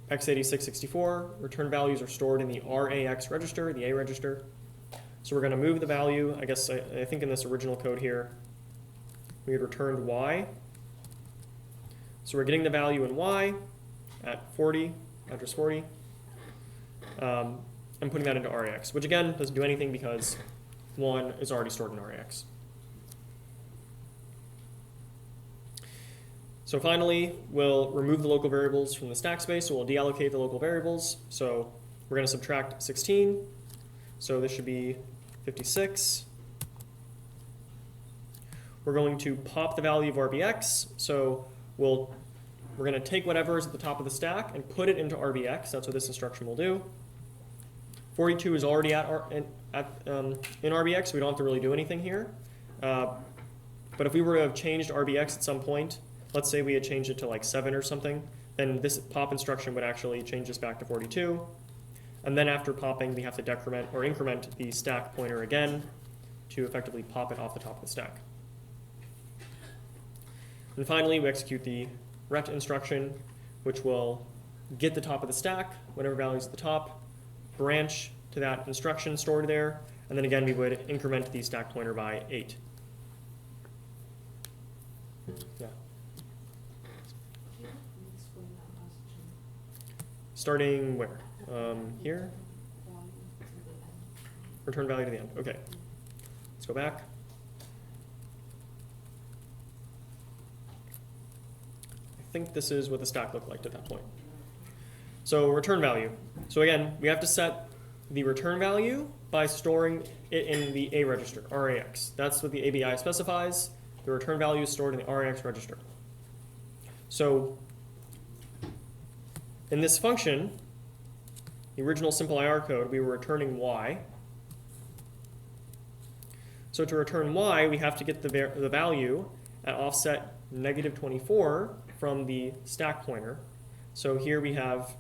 x86-64, return values are stored in the RAX register, the A register. So we're going to move the value. I guess I think in this original code here, we had returned y. So we're getting the value in y at 40, address 40, and putting that into RAX, which again doesn't do anything because 1 is already stored in RAX. So finally, we'll remove the local variables from the stack space, so we'll deallocate the local variables. So we're going to subtract 16, so this should be 56. We're going to pop the value of RBX, so we're going to take whatever is at the top of the stack and put it into RBX. That's what this instruction will do. 42 is already in RBX, so we don't have to really do anything here. But if we were to have changed RBX at some point, let's say we had changed it to like 7 or something, then this pop instruction would actually change this back to 42. And then after popping, we have to decrement or increment the stack pointer again to effectively pop it off the top of the stack. And finally, we execute the ret instruction, which will get the top of the stack, whatever value is at the top, branch to that instruction stored there, and then again, we would increment the stack pointer by 8. Yeah. Starting where? Here? Return value to the end. Okay. Let's go back. I think this is what the stack looked like at that point. So return value. So again, we have to set the return value by storing it in the A register, RAX. That's what the ABI specifies. The return value is stored in the RAX register. So in this function, the original simple IR code, we were returning y. So to return y, we have to get the value at offset negative 24 from the stack pointer. So here we have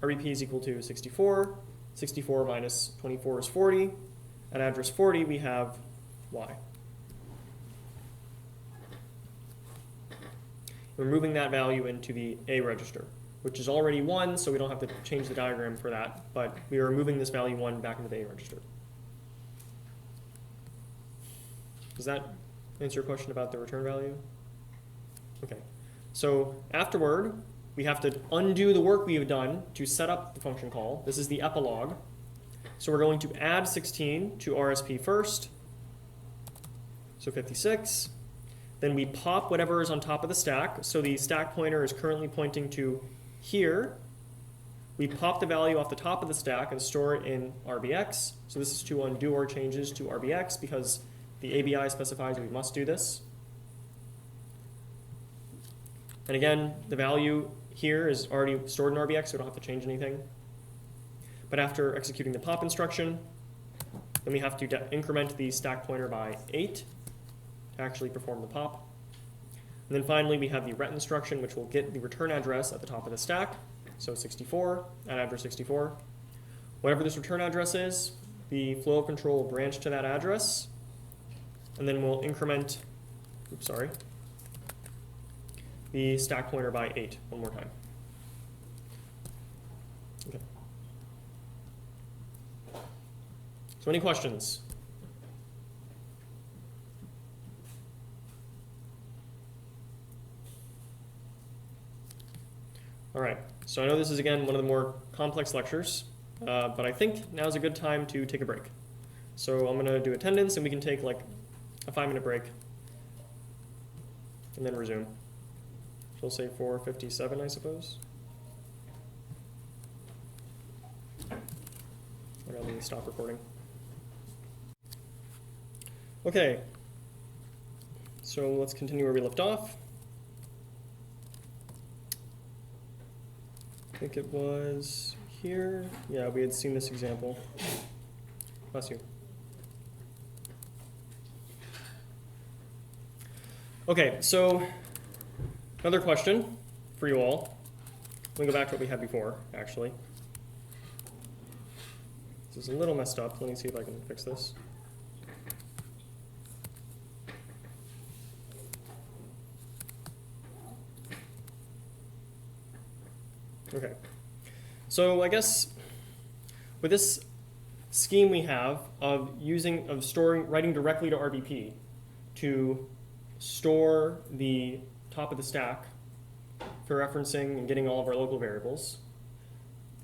RBP is equal to 64. 64 minus 24 is 40. At address 40, we have y. We're moving that value into the A register, which is already 1, so we don't have to change the diagram for that, but we are moving this value 1 back into the A register. Does that answer your question about the return value? Okay. So afterward, we have to undo the work we have done to set up the function call. This is the epilogue. So we're going to add 16 to RSP first, so 56. Then we pop whatever is on top of the stack. So the stack pointer is currently pointing to here. We pop the value off the top of the stack and store it in RBX. So this is to undo our changes to RBX because the ABI specifies we must do this. And again, the value here is already stored in RBX, so we don't have to change anything. But after executing the pop instruction, then we have to increment the stack pointer by 8 to actually perform the pop. And then finally, we have the ret instruction, which will get the return address at the top of the stack. So 64, at address 64. Whatever this return address is, the flow control will branch to that address. And then we'll increment, the stack pointer by 8 one more time. Okay. So any questions? All right, so I know this is, again, one of the more complex lectures, but I think now's a good time to take a break. So I'm going to do attendance, and we can take like a 5-minute break, and then resume. So we'll say 4:57, I suppose. And I'll need to stop recording. Okay, so let's continue where we left off. I think it was here. Yeah, we had seen this example. Bless you. Okay, so another question for you all. Let me go back to what we had before, actually. This is a little messed up. Let me see if I can fix this. Okay, so I guess with this scheme we have of writing directly to RBP to store the top of the stack for referencing and getting all of our local variables,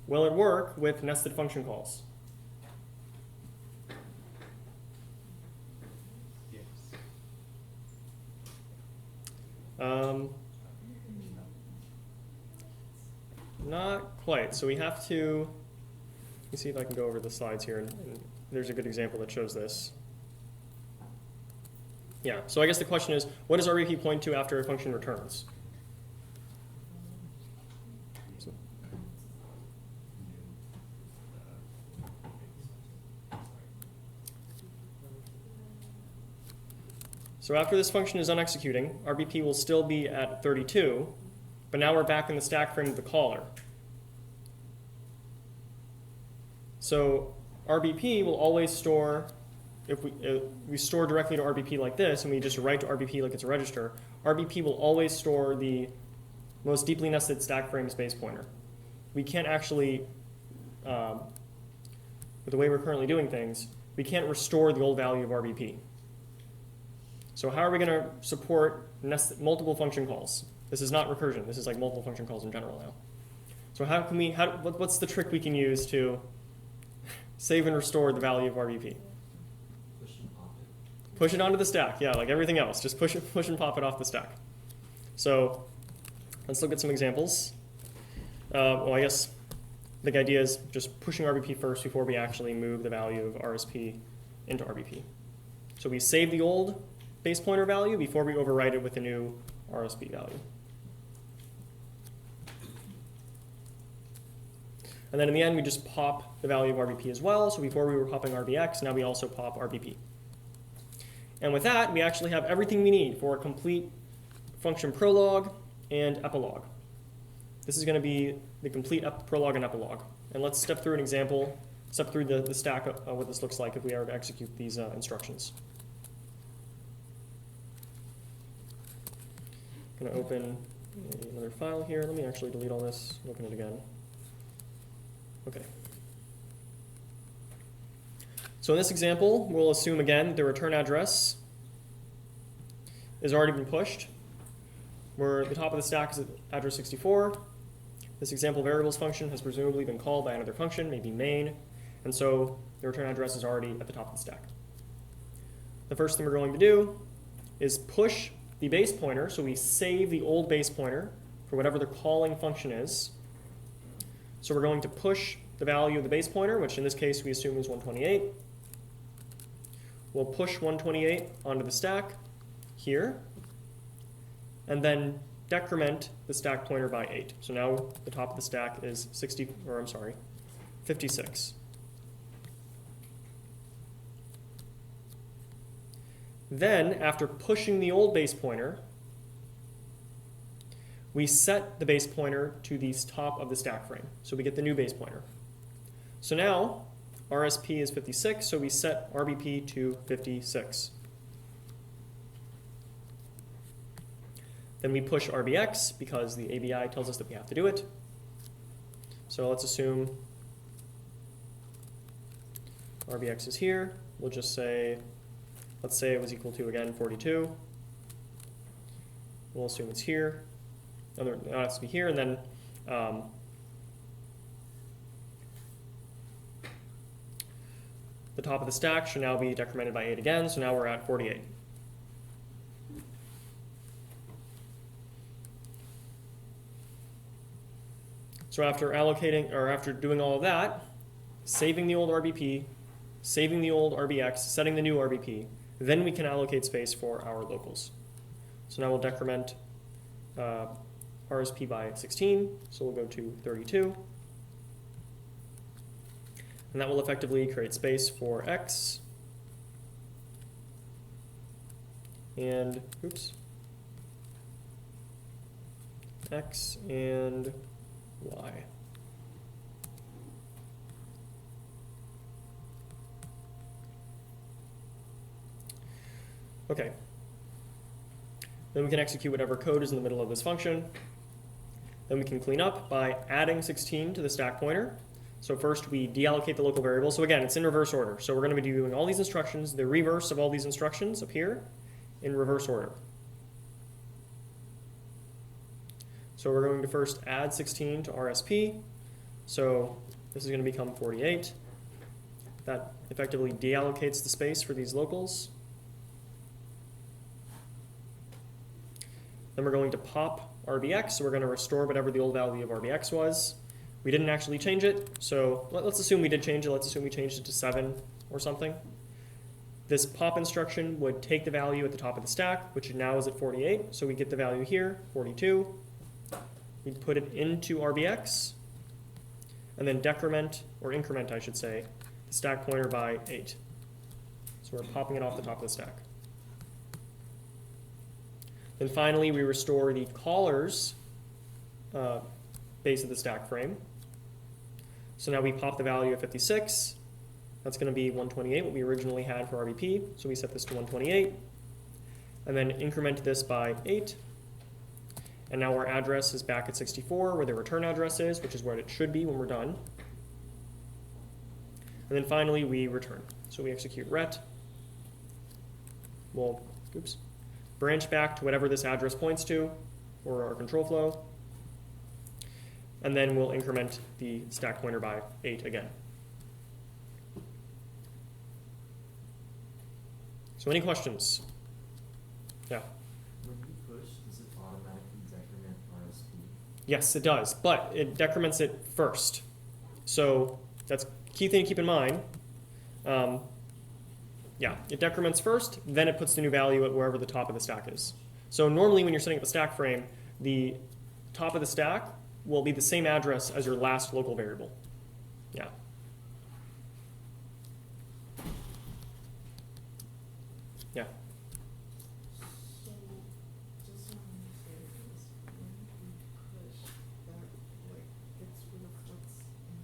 will it work with nested function calls? Yes. Not quite. So we have to, let me see if I can go over the slides here, and there's a good example that shows this. Yeah, so I guess the question is, what does RBP point to after a function returns? So, so after this function is done executing, RBP will still be at 32, but now we're back in the stack frame of the caller. So RBP will always store, if we store directly to RBP like this, and we just write to RBP like it's a register, RBP will always store the most deeply nested stack frame space pointer. We can't actually, with the way we're currently doing things, we can't restore the old value of RBP. So how are we going to support multiple function calls? This is not recursion. This is like multiple function calls in general now. So how can we, what's the trick we can use to save and restore the value of RBP? Push and pop it. Push it onto the stack, yeah, like everything else. Just push and pop it off the stack. So let's look at some examples. Well, I guess the idea is just pushing RBP first before we actually move the value of RSP into RBP. So we save the old base pointer value before we overwrite it with the new RSP value. And then in the end, we just pop the value of RBP as well. So before we were popping RBX, now we also pop RBP. And with that, we actually have everything we need for a complete function prologue and epilogue. This is going to be the complete prologue and epilogue. And let's step through an example step through the stack of what this looks like if we are to execute these instructions. I'm going to open another file here. Let me actually delete all this, open it again. Okay. So in this example, we'll assume again the return address has already been pushed. Where the top of the stack is at address 64. This example variables function has presumably been called by another function, maybe main, and so the return address is already at the top of the stack. The first thing we're going to do is push the base pointer, so we save the old base pointer for whatever the calling function is. So we're going to push the value of the base pointer, which in this case we assume is 128. We'll push 128 onto the stack here, and then decrement the stack pointer by 8. So now the top of the stack is 56. Then, after pushing the old base pointer, we set the base pointer to the top of the stack frame. So we get the new base pointer. So now, RSP is 56, so we set RBP to 56. Then we push RBX because the ABI tells us that we have to do it. So let's assume RBX is here. We'll just say, let's say it was equal to, again, 42. We'll assume it's here. It has to be here, and then the top of the stack should now be decremented by 8 again, so now we're at 48. So after allocating, or after doing all of that, saving the old RBP, saving the old RBX, setting the new RBP, then we can allocate space for our locals. So now we'll decrement RSP by 16, so we'll go to 32. And that will effectively create space for X and, X and Y. Okay. Then we can execute whatever code is in the middle of this function. Then we can clean up by adding 16 to the stack pointer. So first we deallocate the local variable. So again, it's in reverse order. So we're going to be doing all these instructions, the reverse of all these instructions up here, in reverse order. So we're going to first add 16 to RSP. So this is going to become 48. That effectively deallocates the space for these locals. Then we're going to pop RBX, so we're going to restore whatever the old value of RBX was. We didn't actually change it, so let's assume we did change it. Let's assume we changed it to 7 or something. This pop instruction would take the value at the top of the stack, which now is at 48, so we get the value here, 42. We'd put it into RBX, and then decrement, or increment I should say, the stack pointer by 8. So we're popping it off the top of the stack. Then finally, we restore the caller's base of the stack frame. So now we pop the value of 56. That's going to be 128, what we originally had for RBP. So we set this to 128. And then increment this by 8. And now our address is back at 64, where the return address is, which is where it should be when we're done. And then finally, we return. So we execute ret. We'll, branch back to whatever this address points to, or our control flow. And then we'll increment the stack pointer by 8 again. So any questions? Yeah. When you push, does it automatically decrement RSP? Yes, it does, but it decrements it first. So that's a key thing to keep in mind. Yeah, it decrements first, then it puts the new value at wherever the top of the stack is. So normally when you're setting up a stack frame, the top of the stack will be the same address as your last local variable. Yeah. Yeah. So, just so I'm understanding this, when we push, that like gets rid of what's in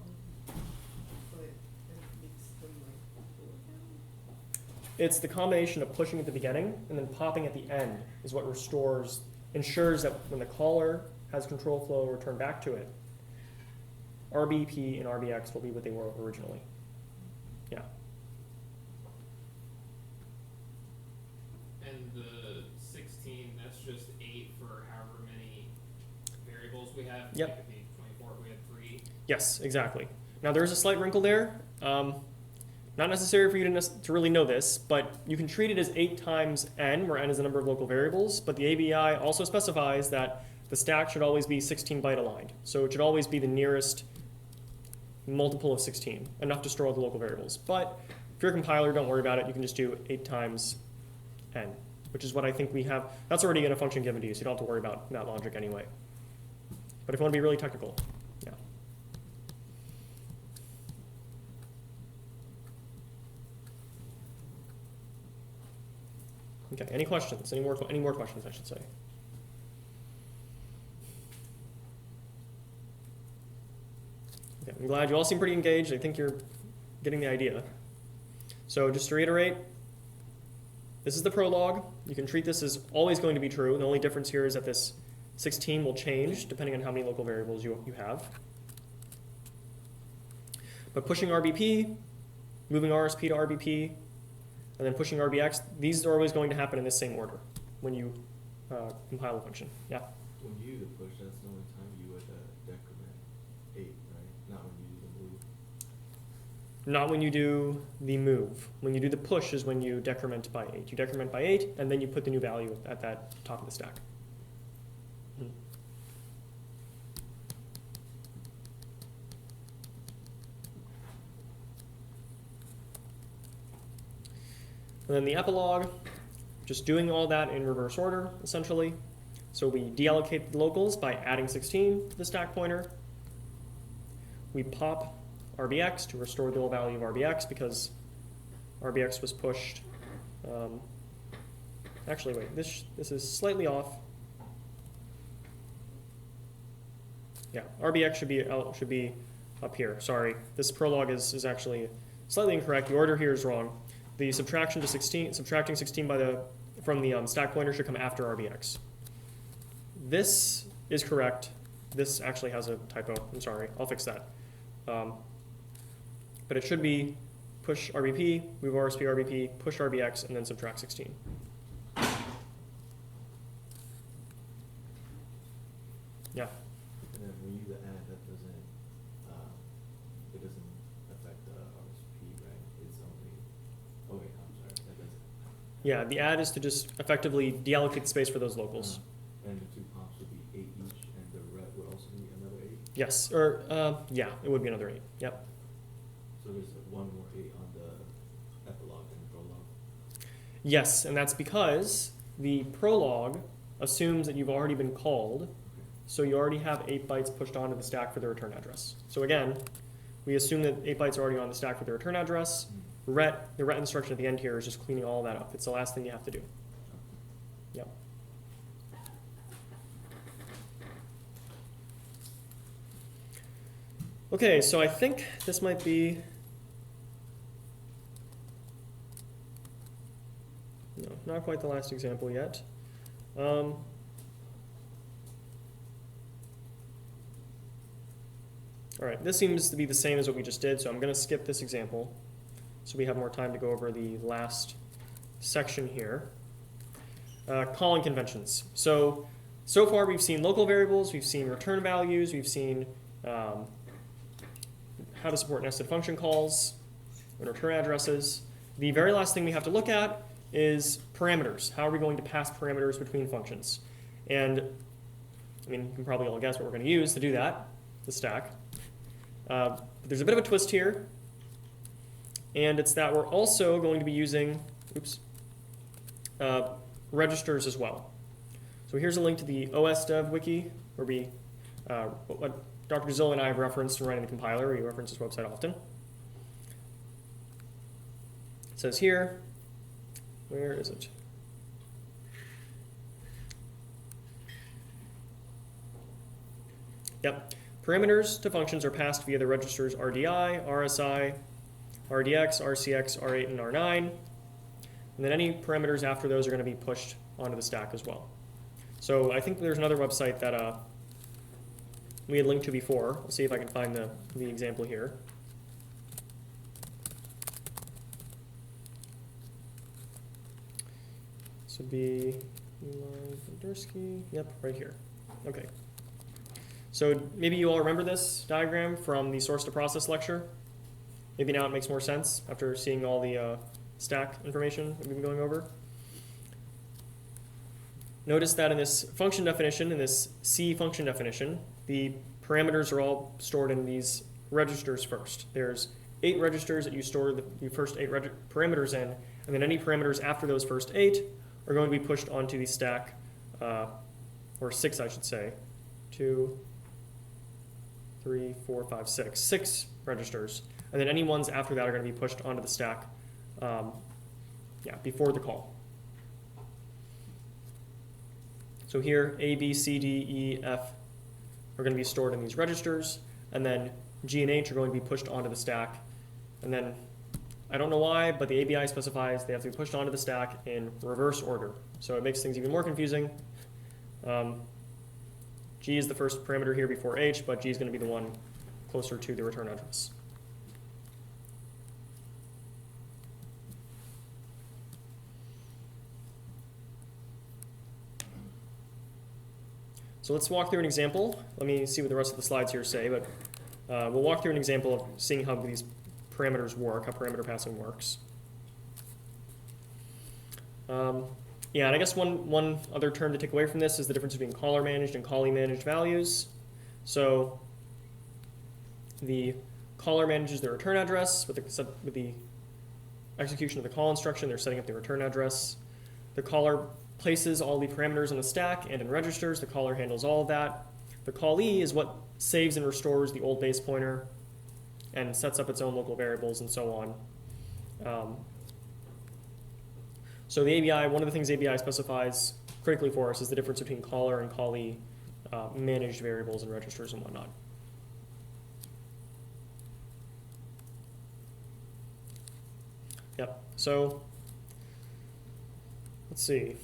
RBP, but It's the combination of pushing at the beginning and then popping at the end is what ensures that when the caller has control flow return back to it, RBP and RBX will be what they were originally. Yeah. And the 16, that's just 8 for however many variables we have. Yep. Like if we need 24, we had 3. Yes, exactly. Now there's a slight wrinkle there. Not necessary for you to really know this, but you can treat it as 8 times n, where n is the number of local variables, but the ABI also specifies that the stack should always be 16 byte aligned. So it should always be the nearest multiple of 16, enough to store all the local variables. But if you're a compiler, don't worry about it. You can just do 8 times n, which is what I think we have. That's already in a function given to you, so you don't have to worry about that logic anyway. But if you want to be really technical, yeah. Okay, any questions? Any more questions, I should say? Okay, I'm glad you all seem pretty engaged. I think you're getting the idea. So just to reiterate, this is the prologue. You can treat this as always going to be true. The only difference here is that this 16 will change depending on how many local variables you have. But pushing RBP, moving RSP to RBP, and then pushing RBX, these are always going to happen in this same order when you compile a function. Yeah? When you do the push, that's the only time you would decrement 8, right? Not when you do the move. Not when you do the move. When you do the push is when you decrement by 8. You decrement by 8, and then you put the new value at that top of the stack. And then the epilogue, just doing all that in reverse order, essentially. So we deallocate the locals by adding 16 to the stack pointer. We pop RBX to restore the old value of RBX because RBX was pushed. Actually, wait, this is slightly off. Yeah, RBX should be up here. Sorry, this prologue is actually slightly incorrect. The order here is wrong. The subtracting 16 from the stack pointer should come after RBX. This is correct. This actually has a typo. I'm sorry. I'll fix that. But it should be push RBP, move RSP RBP, push RBX, and then subtract 16. Yeah. And then when you do the add, that doesn't, it doesn't affect the RSP, right? It's only, oh wait, I'm sorry, that doesn't. Yeah, the add is to just effectively deallocate the space for those locals. And the 2 pops would be 8 each, and the ret would also be another 8? Yes, or yeah, it would be another 8. Yep. So there's one more 8 on the epilogue and the prologue? Yes, and that's because the prologue assumes that you've already been called, so you already have 8 bytes pushed onto the stack for the return address. So again, we assume that 8 bytes are already on the stack for the return address. The ret instruction at the end here is just cleaning all that up. It's the last thing you have to do. Yep. Okay, so I think this might be, no, not quite the last example yet. All right, this seems to be the same as what we just did, so I'm going to skip this example so we have more time to go over the last section here. Calling conventions. So far we've seen local variables, we've seen return values, we've seen how to support nested function calls and return addresses. The very last thing we have to look at is parameters. How are we going to pass parameters between functions? And I mean, you can probably all guess what we're going to use to do that, the stack. But there's a bit of a twist here, and it's that we're also going to be using registers as well. So here's a link to the OS Dev wiki, where we, what Dr. Gazilli and I have referenced in writing the compiler. We reference this website often. It says here, where is it? Yep. Parameters to functions are passed via the registers RDI, RSI, RDX, RCX, R8, and R9. and then any parameters after those are going to be pushed onto the stack as well. So I think there's another website that we had linked to before. Let's see if I can find the example here. This would be Eli Bondersky. Yep, right here. Okay. So maybe you all remember this diagram from the source to process lecture. Maybe now it makes more sense after seeing all the stack information that we've been going over. Notice that in this function definition, in this C function definition, the parameters are all stored in these registers first. There's 8 registers that you store the first 8 parameters in, and then any parameters after those first 8 are going to be pushed onto the stack, or 6 I should say. 2, 3, 4, 5, 6. 6 registers. And then any ones after that are going to be pushed onto the stack before the call. So here, A, B, C, D, E, F are going to be stored in these registers, and then G and H are going to be pushed onto the stack. And then, I don't know why, but the ABI specifies they have to be pushed onto the stack in reverse order. So it makes things even more confusing. G is the first parameter here before H, but G is going to be the one closer to the return address. So let's walk through an example. Let me see what the rest of the slides here say, but we'll walk through an example of seeing how these parameters work, how parameter passing works. Yeah, and I guess one other term to take away from this is the difference between caller managed and callee managed values. So the caller manages the return address with the execution of the call instruction. They're setting up the return address. The caller places all the parameters in the stack and in registers. The caller handles all of that. The callee is what saves and restores the old base pointer and sets up its own local variables and so on. So the ABI, one of the things ABI specifies critically for us is the difference between caller and callee managed variables and registers and whatnot. Yep, so let's see.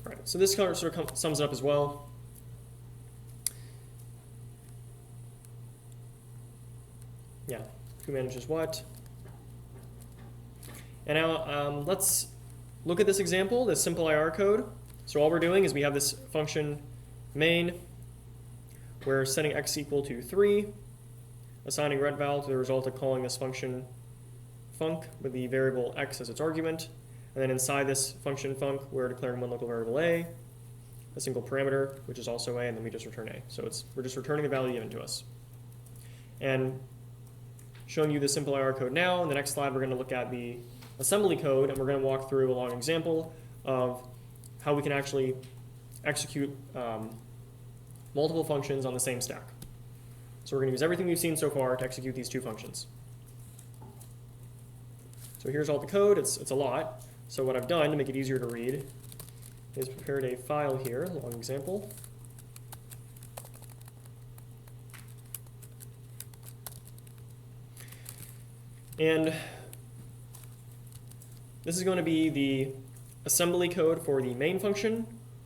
All right, so this sort of sums it up as well. Yeah, who manages what? And now let's look at this example, this simple IR code. So all we're doing is we have this function main. We're setting x equal to 3, assigning retval to the result of calling this function func with the variable x as its argument. And then inside this function func, we're declaring one local variable a single parameter, which is also a, and then we just return a. So we're just returning the value given to us. And showing you the simple IR code now, in the next slide we're going to look at the assembly code, and we're going to walk through a long example of how we can actually execute multiple functions on the same stack. So we're going to use everything we've seen so far to execute these 2 functions. So here's all the code. It's a lot. So what I've done to make it easier to read is prepared a file here, a long example. And this is going to be the assembly code for the main function,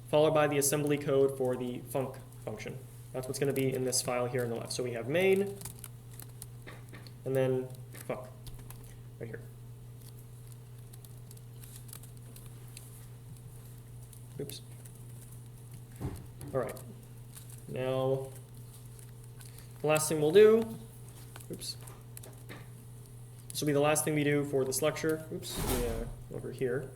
followed by the assembly code for the func function. That's what's going to be in this file here on the left. So we have main, and then func, right here. Oops. All right. Now, the last thing we'll do, oops. This will be the last thing we do for this lecture. Oops, over here.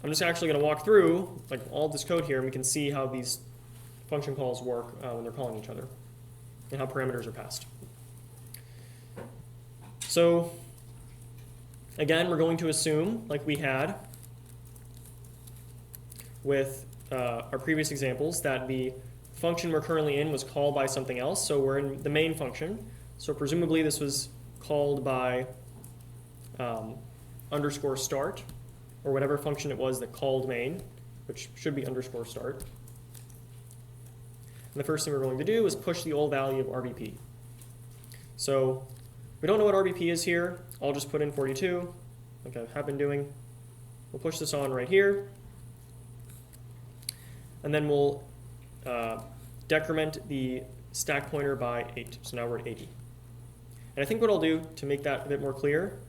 I'm just actually going to walk through like all this code here, and we can see how these function calls work when they're calling each other, and how parameters are passed. So, again, we're going to assume, like we had with our previous examples, that the function we're currently in was called by something else. So we're in the main function. So presumably this was called by underscore start, or whatever function it was that called main, which should be underscore start. And the first thing we're going to do is push the old value of RBP. So we don't know what RBP is here. I'll just put in 42. like I have been doing. We'll push this on right here. And then we'll decrement the stack pointer by 8. So now we're at 80. And I think what I'll do to make that a bit more clear,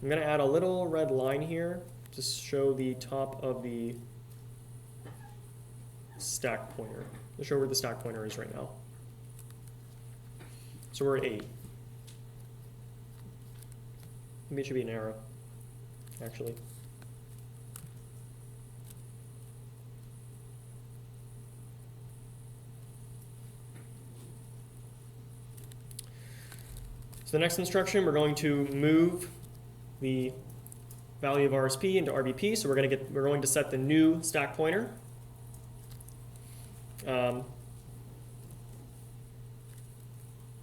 I'm going to add a little red line here to show the top of the stack pointer, to show where the stack pointer is right now. So we're at 80. Maybe it should be an arrow, actually. So the next instruction, we're going to move the value of RSP into RBP. So we're going to set the new stack pointer.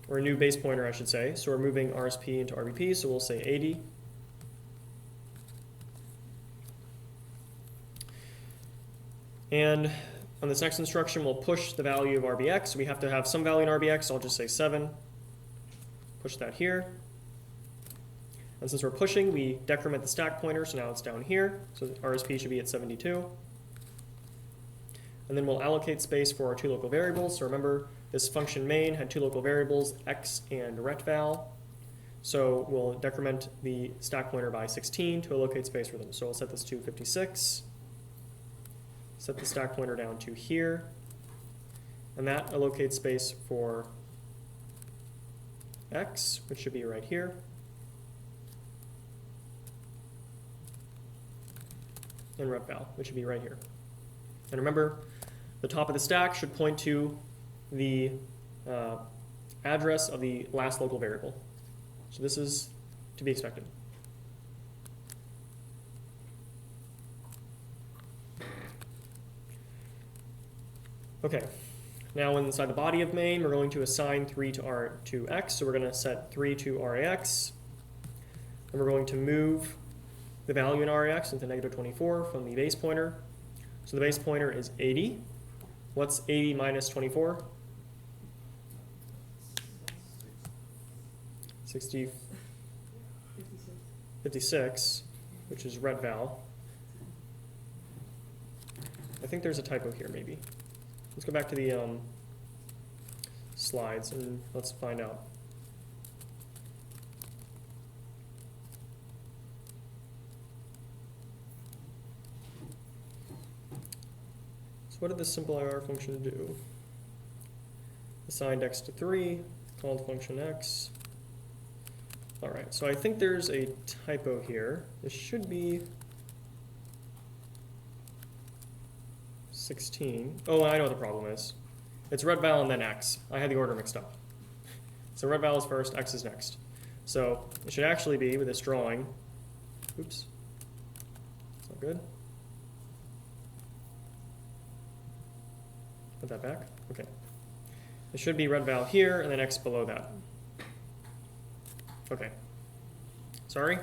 Or a new base pointer, I should say. So we're moving RSP into RBP, so we'll say 80. And on this next instruction, we'll push the value of RBX. So we have to have some value in RBX, so I'll just say 7. Push that here. And since we're pushing, we decrement the stack pointer, so now it's down here. So the RSP should be at 72. And then we'll allocate space for our 2 local variables. So remember, this function main had 2 local variables, x and retval. So we'll decrement the stack pointer by 16 to allocate space for them. So I'll set this to 56. Set the stack pointer down to here. And that allocates space for x, which should be right here. And retval, which should be right here. And remember, the top of the stack should point to the address of the last local variable. So this is to be expected. Okay, now inside the body of main, we're going to assign 3 to x. So we're going to set 3 to RAX. And we're going to move the value in RAX into -24 from the base pointer. So the base pointer is 80. What's 80 minus 24? 56, which is retval. I think there's a typo here, maybe. Let's go back to the slides and let's find out. So what did this simple IR function do? Assigned x to 3, called function x. All right, so I think there's a typo here. This should be 16. Oh, I know what the problem is. It's retval and then x. I had the order mixed up. So retval is first, x is next. So it should actually be, with this drawing, oops, it's not good. Put that back, okay. It should be retval here and then x below that. Okay, sorry.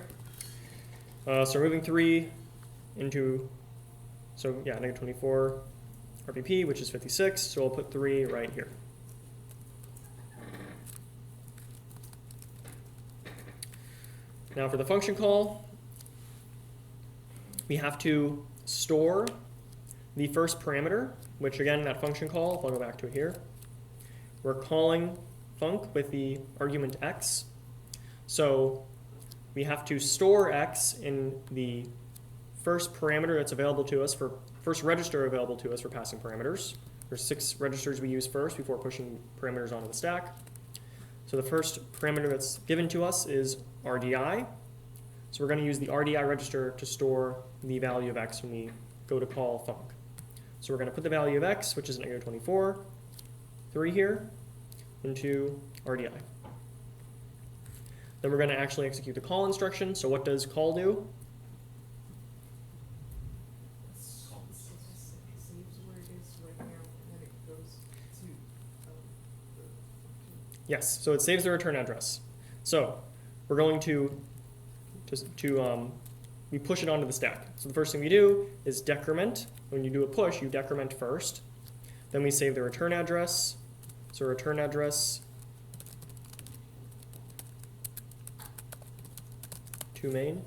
So we're moving 3 into, so yeah, -24 RPP, which is 56, so I'll put 3 right here. Now for the function call, we have to store the first parameter, which again, that function call, if I'll go back to it here, we're calling func with the argument x. So we have to store x in the first parameter that's available to us, for first register available to us for passing parameters. There's 6 registers we use first before pushing parameters onto the stack. So the first parameter that's given to us is RDI. So we're going to use the RDI register to store the value of x when we go to call func. So we're going to put the value of x, which is -24, 3 here, into RDI. Then we're going to actually execute the call instruction. So what does call do? Saves where it is right now, and then it goes to the function. Yes, so it saves the return address. So we're going to we push it onto the stack. So the first thing we do is decrement. When you do a push, you decrement first. Then we save the return address. So return address to main.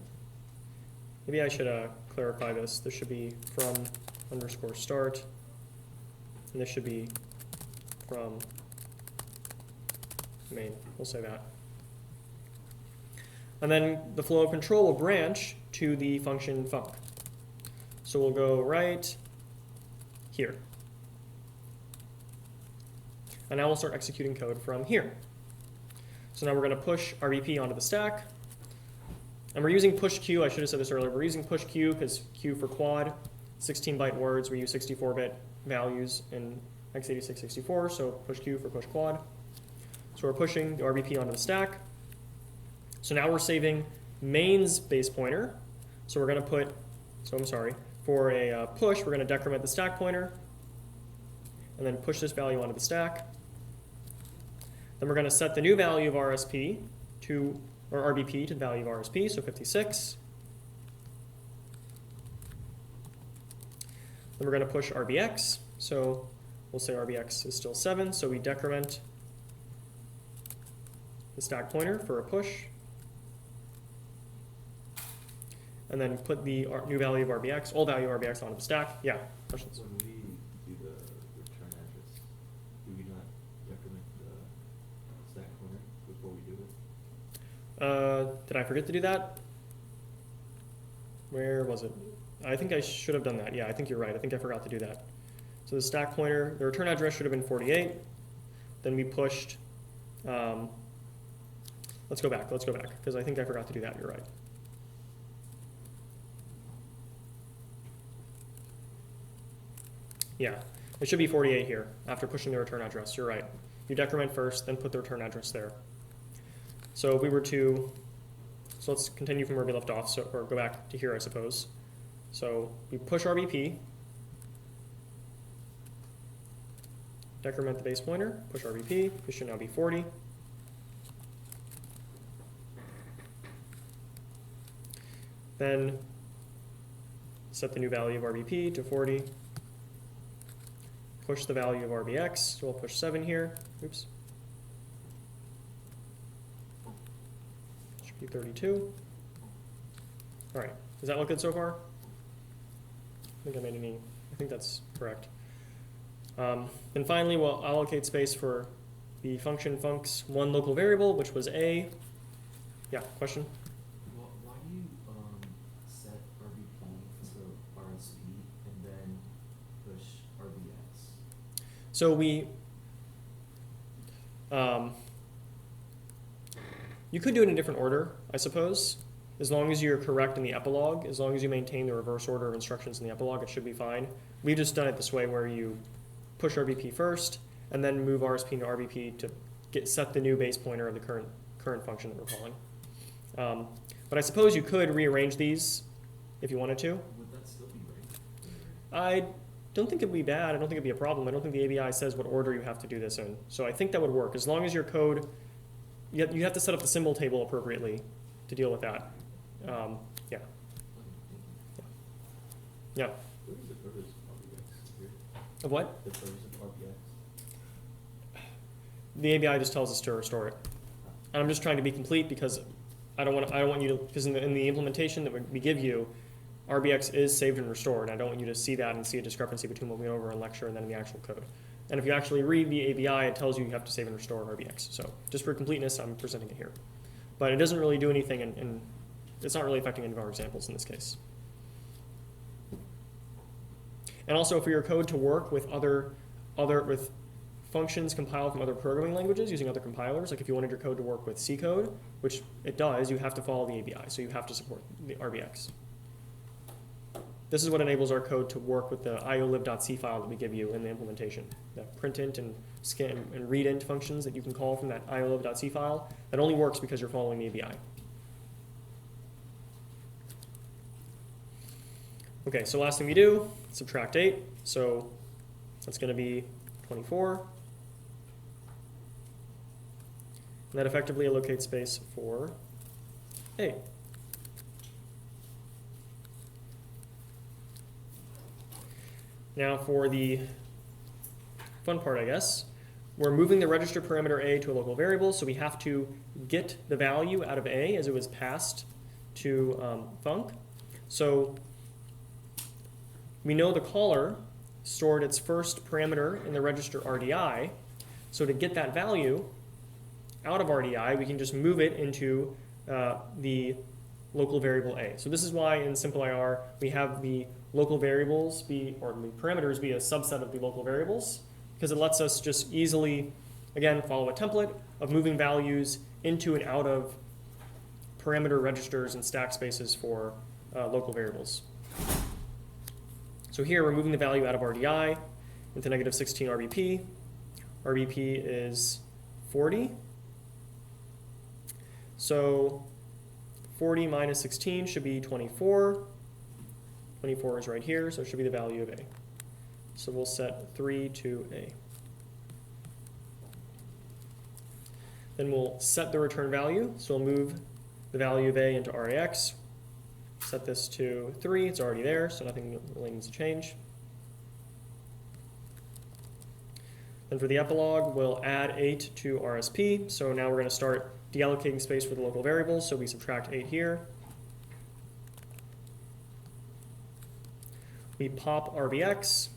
Maybe I should clarify this. This should be from underscore start, and this should be from main. We'll say that. And then the flow of control will branch to the function func. So we'll go right here. And now we'll start executing code from here. So now we're going to push RBP onto the stack. And we're using push Q. I should have said this earlier. We're using push Q because Q for quad, 16-byte words. We use 64-bit values in x86 64, so push Q for push quad. So we're pushing the RBP onto the stack. So now we're saving main's base pointer. So we're going to put, for a push, we're going to decrement the stack pointer and then push this value onto the stack. Then we're going to set the new value of RSP to, or RBP to the value of RSP, so 56. Then we're going to push RBX. So we'll say RBX is still 7, so we decrement the stack pointer for a push. And then put the new value of RBX, old value of RBX onto the stack. Yeah, questions? When we do the return address, do we not decrement the stack pointer before we do it? Did I forget to do that? Where was it? I think I should have done that. Yeah, I think you're right. I think I forgot to do that. So the stack pointer, the return address should have been 48. Then we pushed, let's go back, because I think I forgot to do that. You're right. Yeah, it should be 48 here after pushing the return address. You're right. You decrement first, then put the return address there. So if we were to, so let's continue from where we left off, so, or go back to here, I suppose. So we push RBP, decrement the base pointer, push RBP, this should now be 40. Then set the new value of RBP to 40. Push the value of RBX, so we'll push 7 here. Oops. Should be 32. All right, does that look good so far? I think that's correct. And finally, we'll allocate space for the function func's one local variable, which was A. Yeah, question? Well, why do you set RBP to RSP and then push RBX? So we, you could do it in a different order, I suppose. As long as you're correct in the epilogue, as long as you maintain the reverse order of instructions in the epilogue, it should be fine. We've just done it this way where you push RBP first and then move RSP into RBP to set the new base pointer of the current function that we're calling. But I suppose you could rearrange these if you wanted to. Would that still be right? I don't think it would be bad. I don't think it would be a problem. I don't think the ABI says what order you have to do this in. So I think that would work. As long as your code, you have to set up the symbol table appropriately to deal with that. Yeah. Yeah. What is the purpose of RBX here? Of what? The purpose of RBX? The ABI just tells us to restore it. And I'm just trying to be complete because I don't want you to, because in the implementation that we give you, RBX is saved and restored. I don't want you to see that and see a discrepancy between what we went over in lecture and then in the actual code. And if you actually read the ABI, it tells you have to save and restore RBX. So just for completeness, I'm presenting it here. But it doesn't really do anything, and it's not really affecting any of our examples in this case. And also for your code to work with with functions compiled from other programming languages using other compilers, like if you wanted your code to work with C code, which it does, you have to follow the ABI, so you have to support the RBX. This is what enables our code to work with the iolib.c file that we give you in the implementation. The printint and scan and readint functions that you can call from that iolib.c file, that only works because you're following the ABI. Okay, so last thing we do, subtract 8. So that's going to be 24. And that effectively allocates space for A. Now for the fun part, I guess, we're moving the register parameter A to a local variable, so we have to get the value out of A as it was passed to func. So we know the caller stored its first parameter in the register RDI. So to get that value out of RDI, we can just move it into the local variable A. So this is why in simple IR we have the local variables or the parameters be a subset of the local variables, because it lets us just easily, again, follow a template of moving values into and out of parameter registers and stack spaces for local variables. So here we're moving the value out of RDI into negative 16 RBP. RBP is 40. So 40 minus 16 should be 24. 24 is right here, so it should be the value of A. So we'll set 3 to A. Then we'll set the return value. So we'll move the value of A into RAX. Set this to 3. It's already there, so nothing really needs to change. Then for the epilogue, we'll add 8 to RSP. So now we're going to start deallocating space for the local variables. So we subtract 8 here. We pop RBX.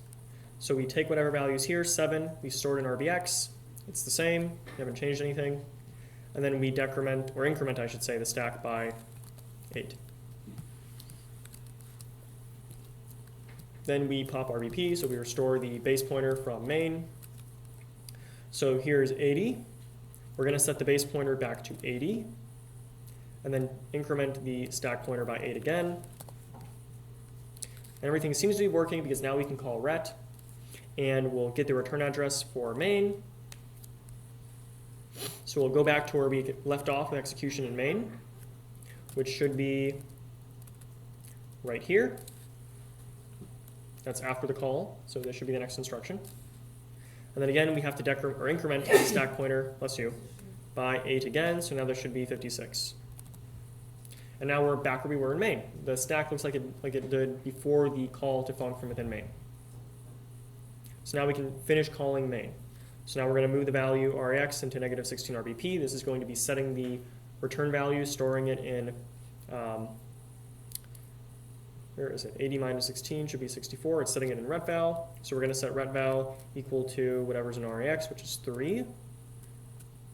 So we take whatever value is here, 7, we store it in RBX. It's the same, we haven't changed anything. And then we decrement, or increment I should say, the stack by 8. Then we pop RBP, so we restore the base pointer from main. So here's 80. We're going to set the base pointer back to 80. And then increment the stack pointer by 8 again. And everything seems to be working because now we can call ret. And we'll get the return address for main. So we'll go back to where we left off with execution in main, which should be right here. That's after the call, so this should be the next instruction. And then again, we have to increment the stack pointer, bless you, by 8 again, so now there should be 56. And now we're back where we were in main. The stack looks like it did before the call to func from within main. So now we can finish calling main. So now we're going to move the value RAX into negative 16 RBP. This is going to be setting the return value, storing it in, where is it? 80 minus 16 should be 64. It's setting it in retval. So we're going to set retval equal to whatever's in RAX, which is 3.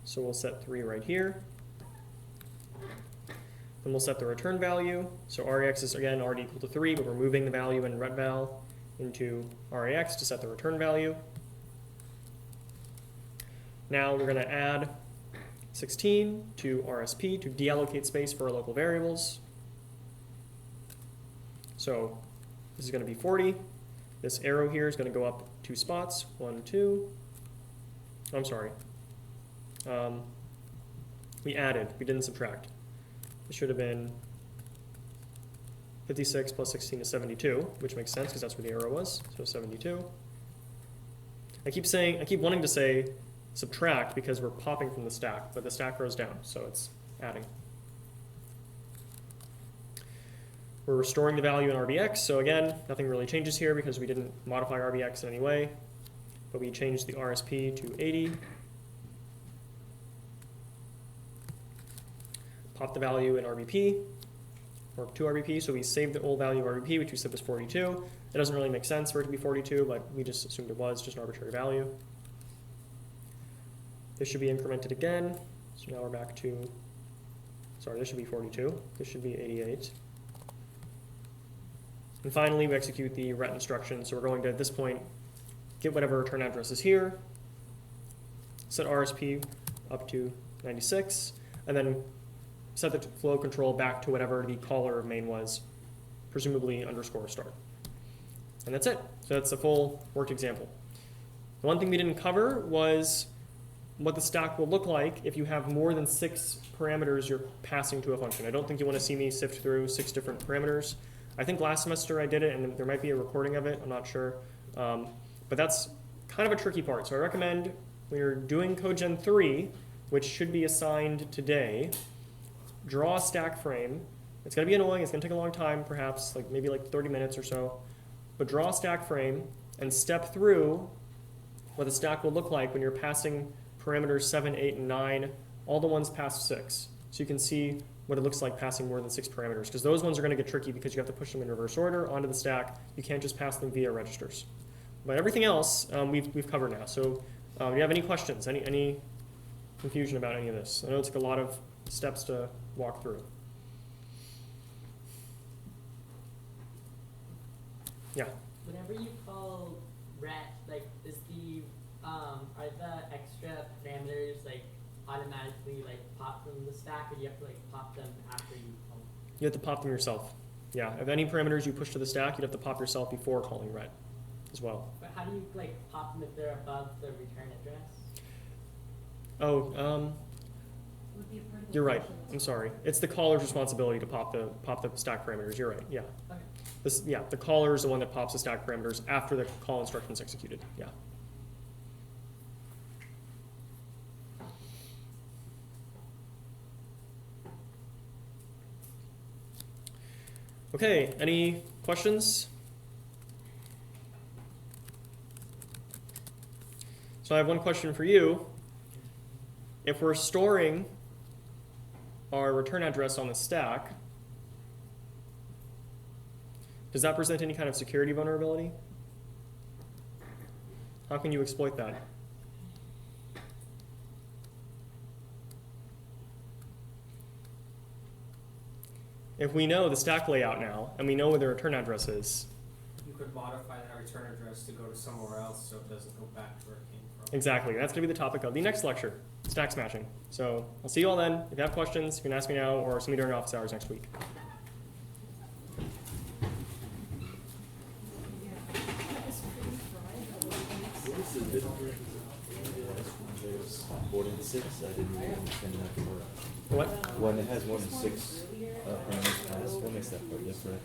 So we'll set 3 right here. Then we'll set the return value. So RAX is again already equal to 3, but we're moving the value in retval into RAX to set the return value. Now we're going to add 16 to RSP to deallocate space for our local variables. So this is going to be 40. This arrow here is going to go up 2 spots. 1, 2. I'm sorry. We added. We didn't subtract. It should have been 56 plus 16 is 72, which makes sense because that's where the arrow was. So 72. I keep wanting to say subtract because we're popping from the stack, but the stack goes down, so it's adding. We're restoring the value in RBX, so again, nothing really changes here because we didn't modify RBX in any way, but we changed the RSP to 80. Pop the value in RBP, or to RBP, so we saved the old value of RBP, which we said was 42. It doesn't really make sense for it to be 42, but we just assumed it was just an arbitrary value. This should be incremented again, so now we're back to, sorry, this should be 42. This should be 88. And finally, we execute the ret instruction. So we're going to, at this point, get whatever return address is here, set RSP up to 96, and then set the flow control back to whatever the caller of main was, presumably underscore start. And that's it. So that's the full worked example. The one thing we didn't cover was what the stack will look like if you have more than 6 parameters you're passing to a function. I don't think you want to see me sift through 6 different parameters. I think last semester I did it, and there might be a recording of it, I'm not sure. But that's kind of a tricky part. So I recommend when you're doing CodeGen 3, which should be assigned today, draw a stack frame. It's going to be annoying, it's going to take a long time perhaps, like maybe like 30 minutes or so. But draw a stack frame and step through what the stack will look like when you're passing parameters 7, 8, and 9, all the ones past 6. so you can see what it looks like passing more than 6 parameters, because those ones are going to get tricky because you have to push them in reverse order onto the stack. You can't just pass them via registers. But everything else we've covered now. So do you have any questions, any confusion about any of this? I know it's like a lot of steps to walk through. Yeah. Whenever you call ret, like, is the are the extra parameters like automatically like pop from the stack, or do you have to like pop them after you call? You have to pop them yourself. Yeah. If any parameters you push to the stack, you'd have to pop yourself before calling ret as well. But how do you like pop them if they're above the return address? Oh, Would be a part of the you're right. function. I'm sorry. It's the caller's responsibility to pop the stack parameters. You're right. Yeah. Okay. The caller is the one that pops the stack parameters after the call instruction is executed. Yeah. Okay, any questions? So I have one question for you. If we're storing our return address on the stack, does that present any kind of security vulnerability? How can you exploit that? If we know the stack layout now, and we know where the return address is, You could modify that return address to go to somewhere else so it doesn't go back to where it came from. exactly, that's going to be the topic of the next lecture, stack smashing. So I'll see you all then. If you have questions, you can ask me now or see me during office hours next week. What is the difference? There's more than 6. I didn't really understand that word. What? When it has more than 6 parameters passed, what makes that part different?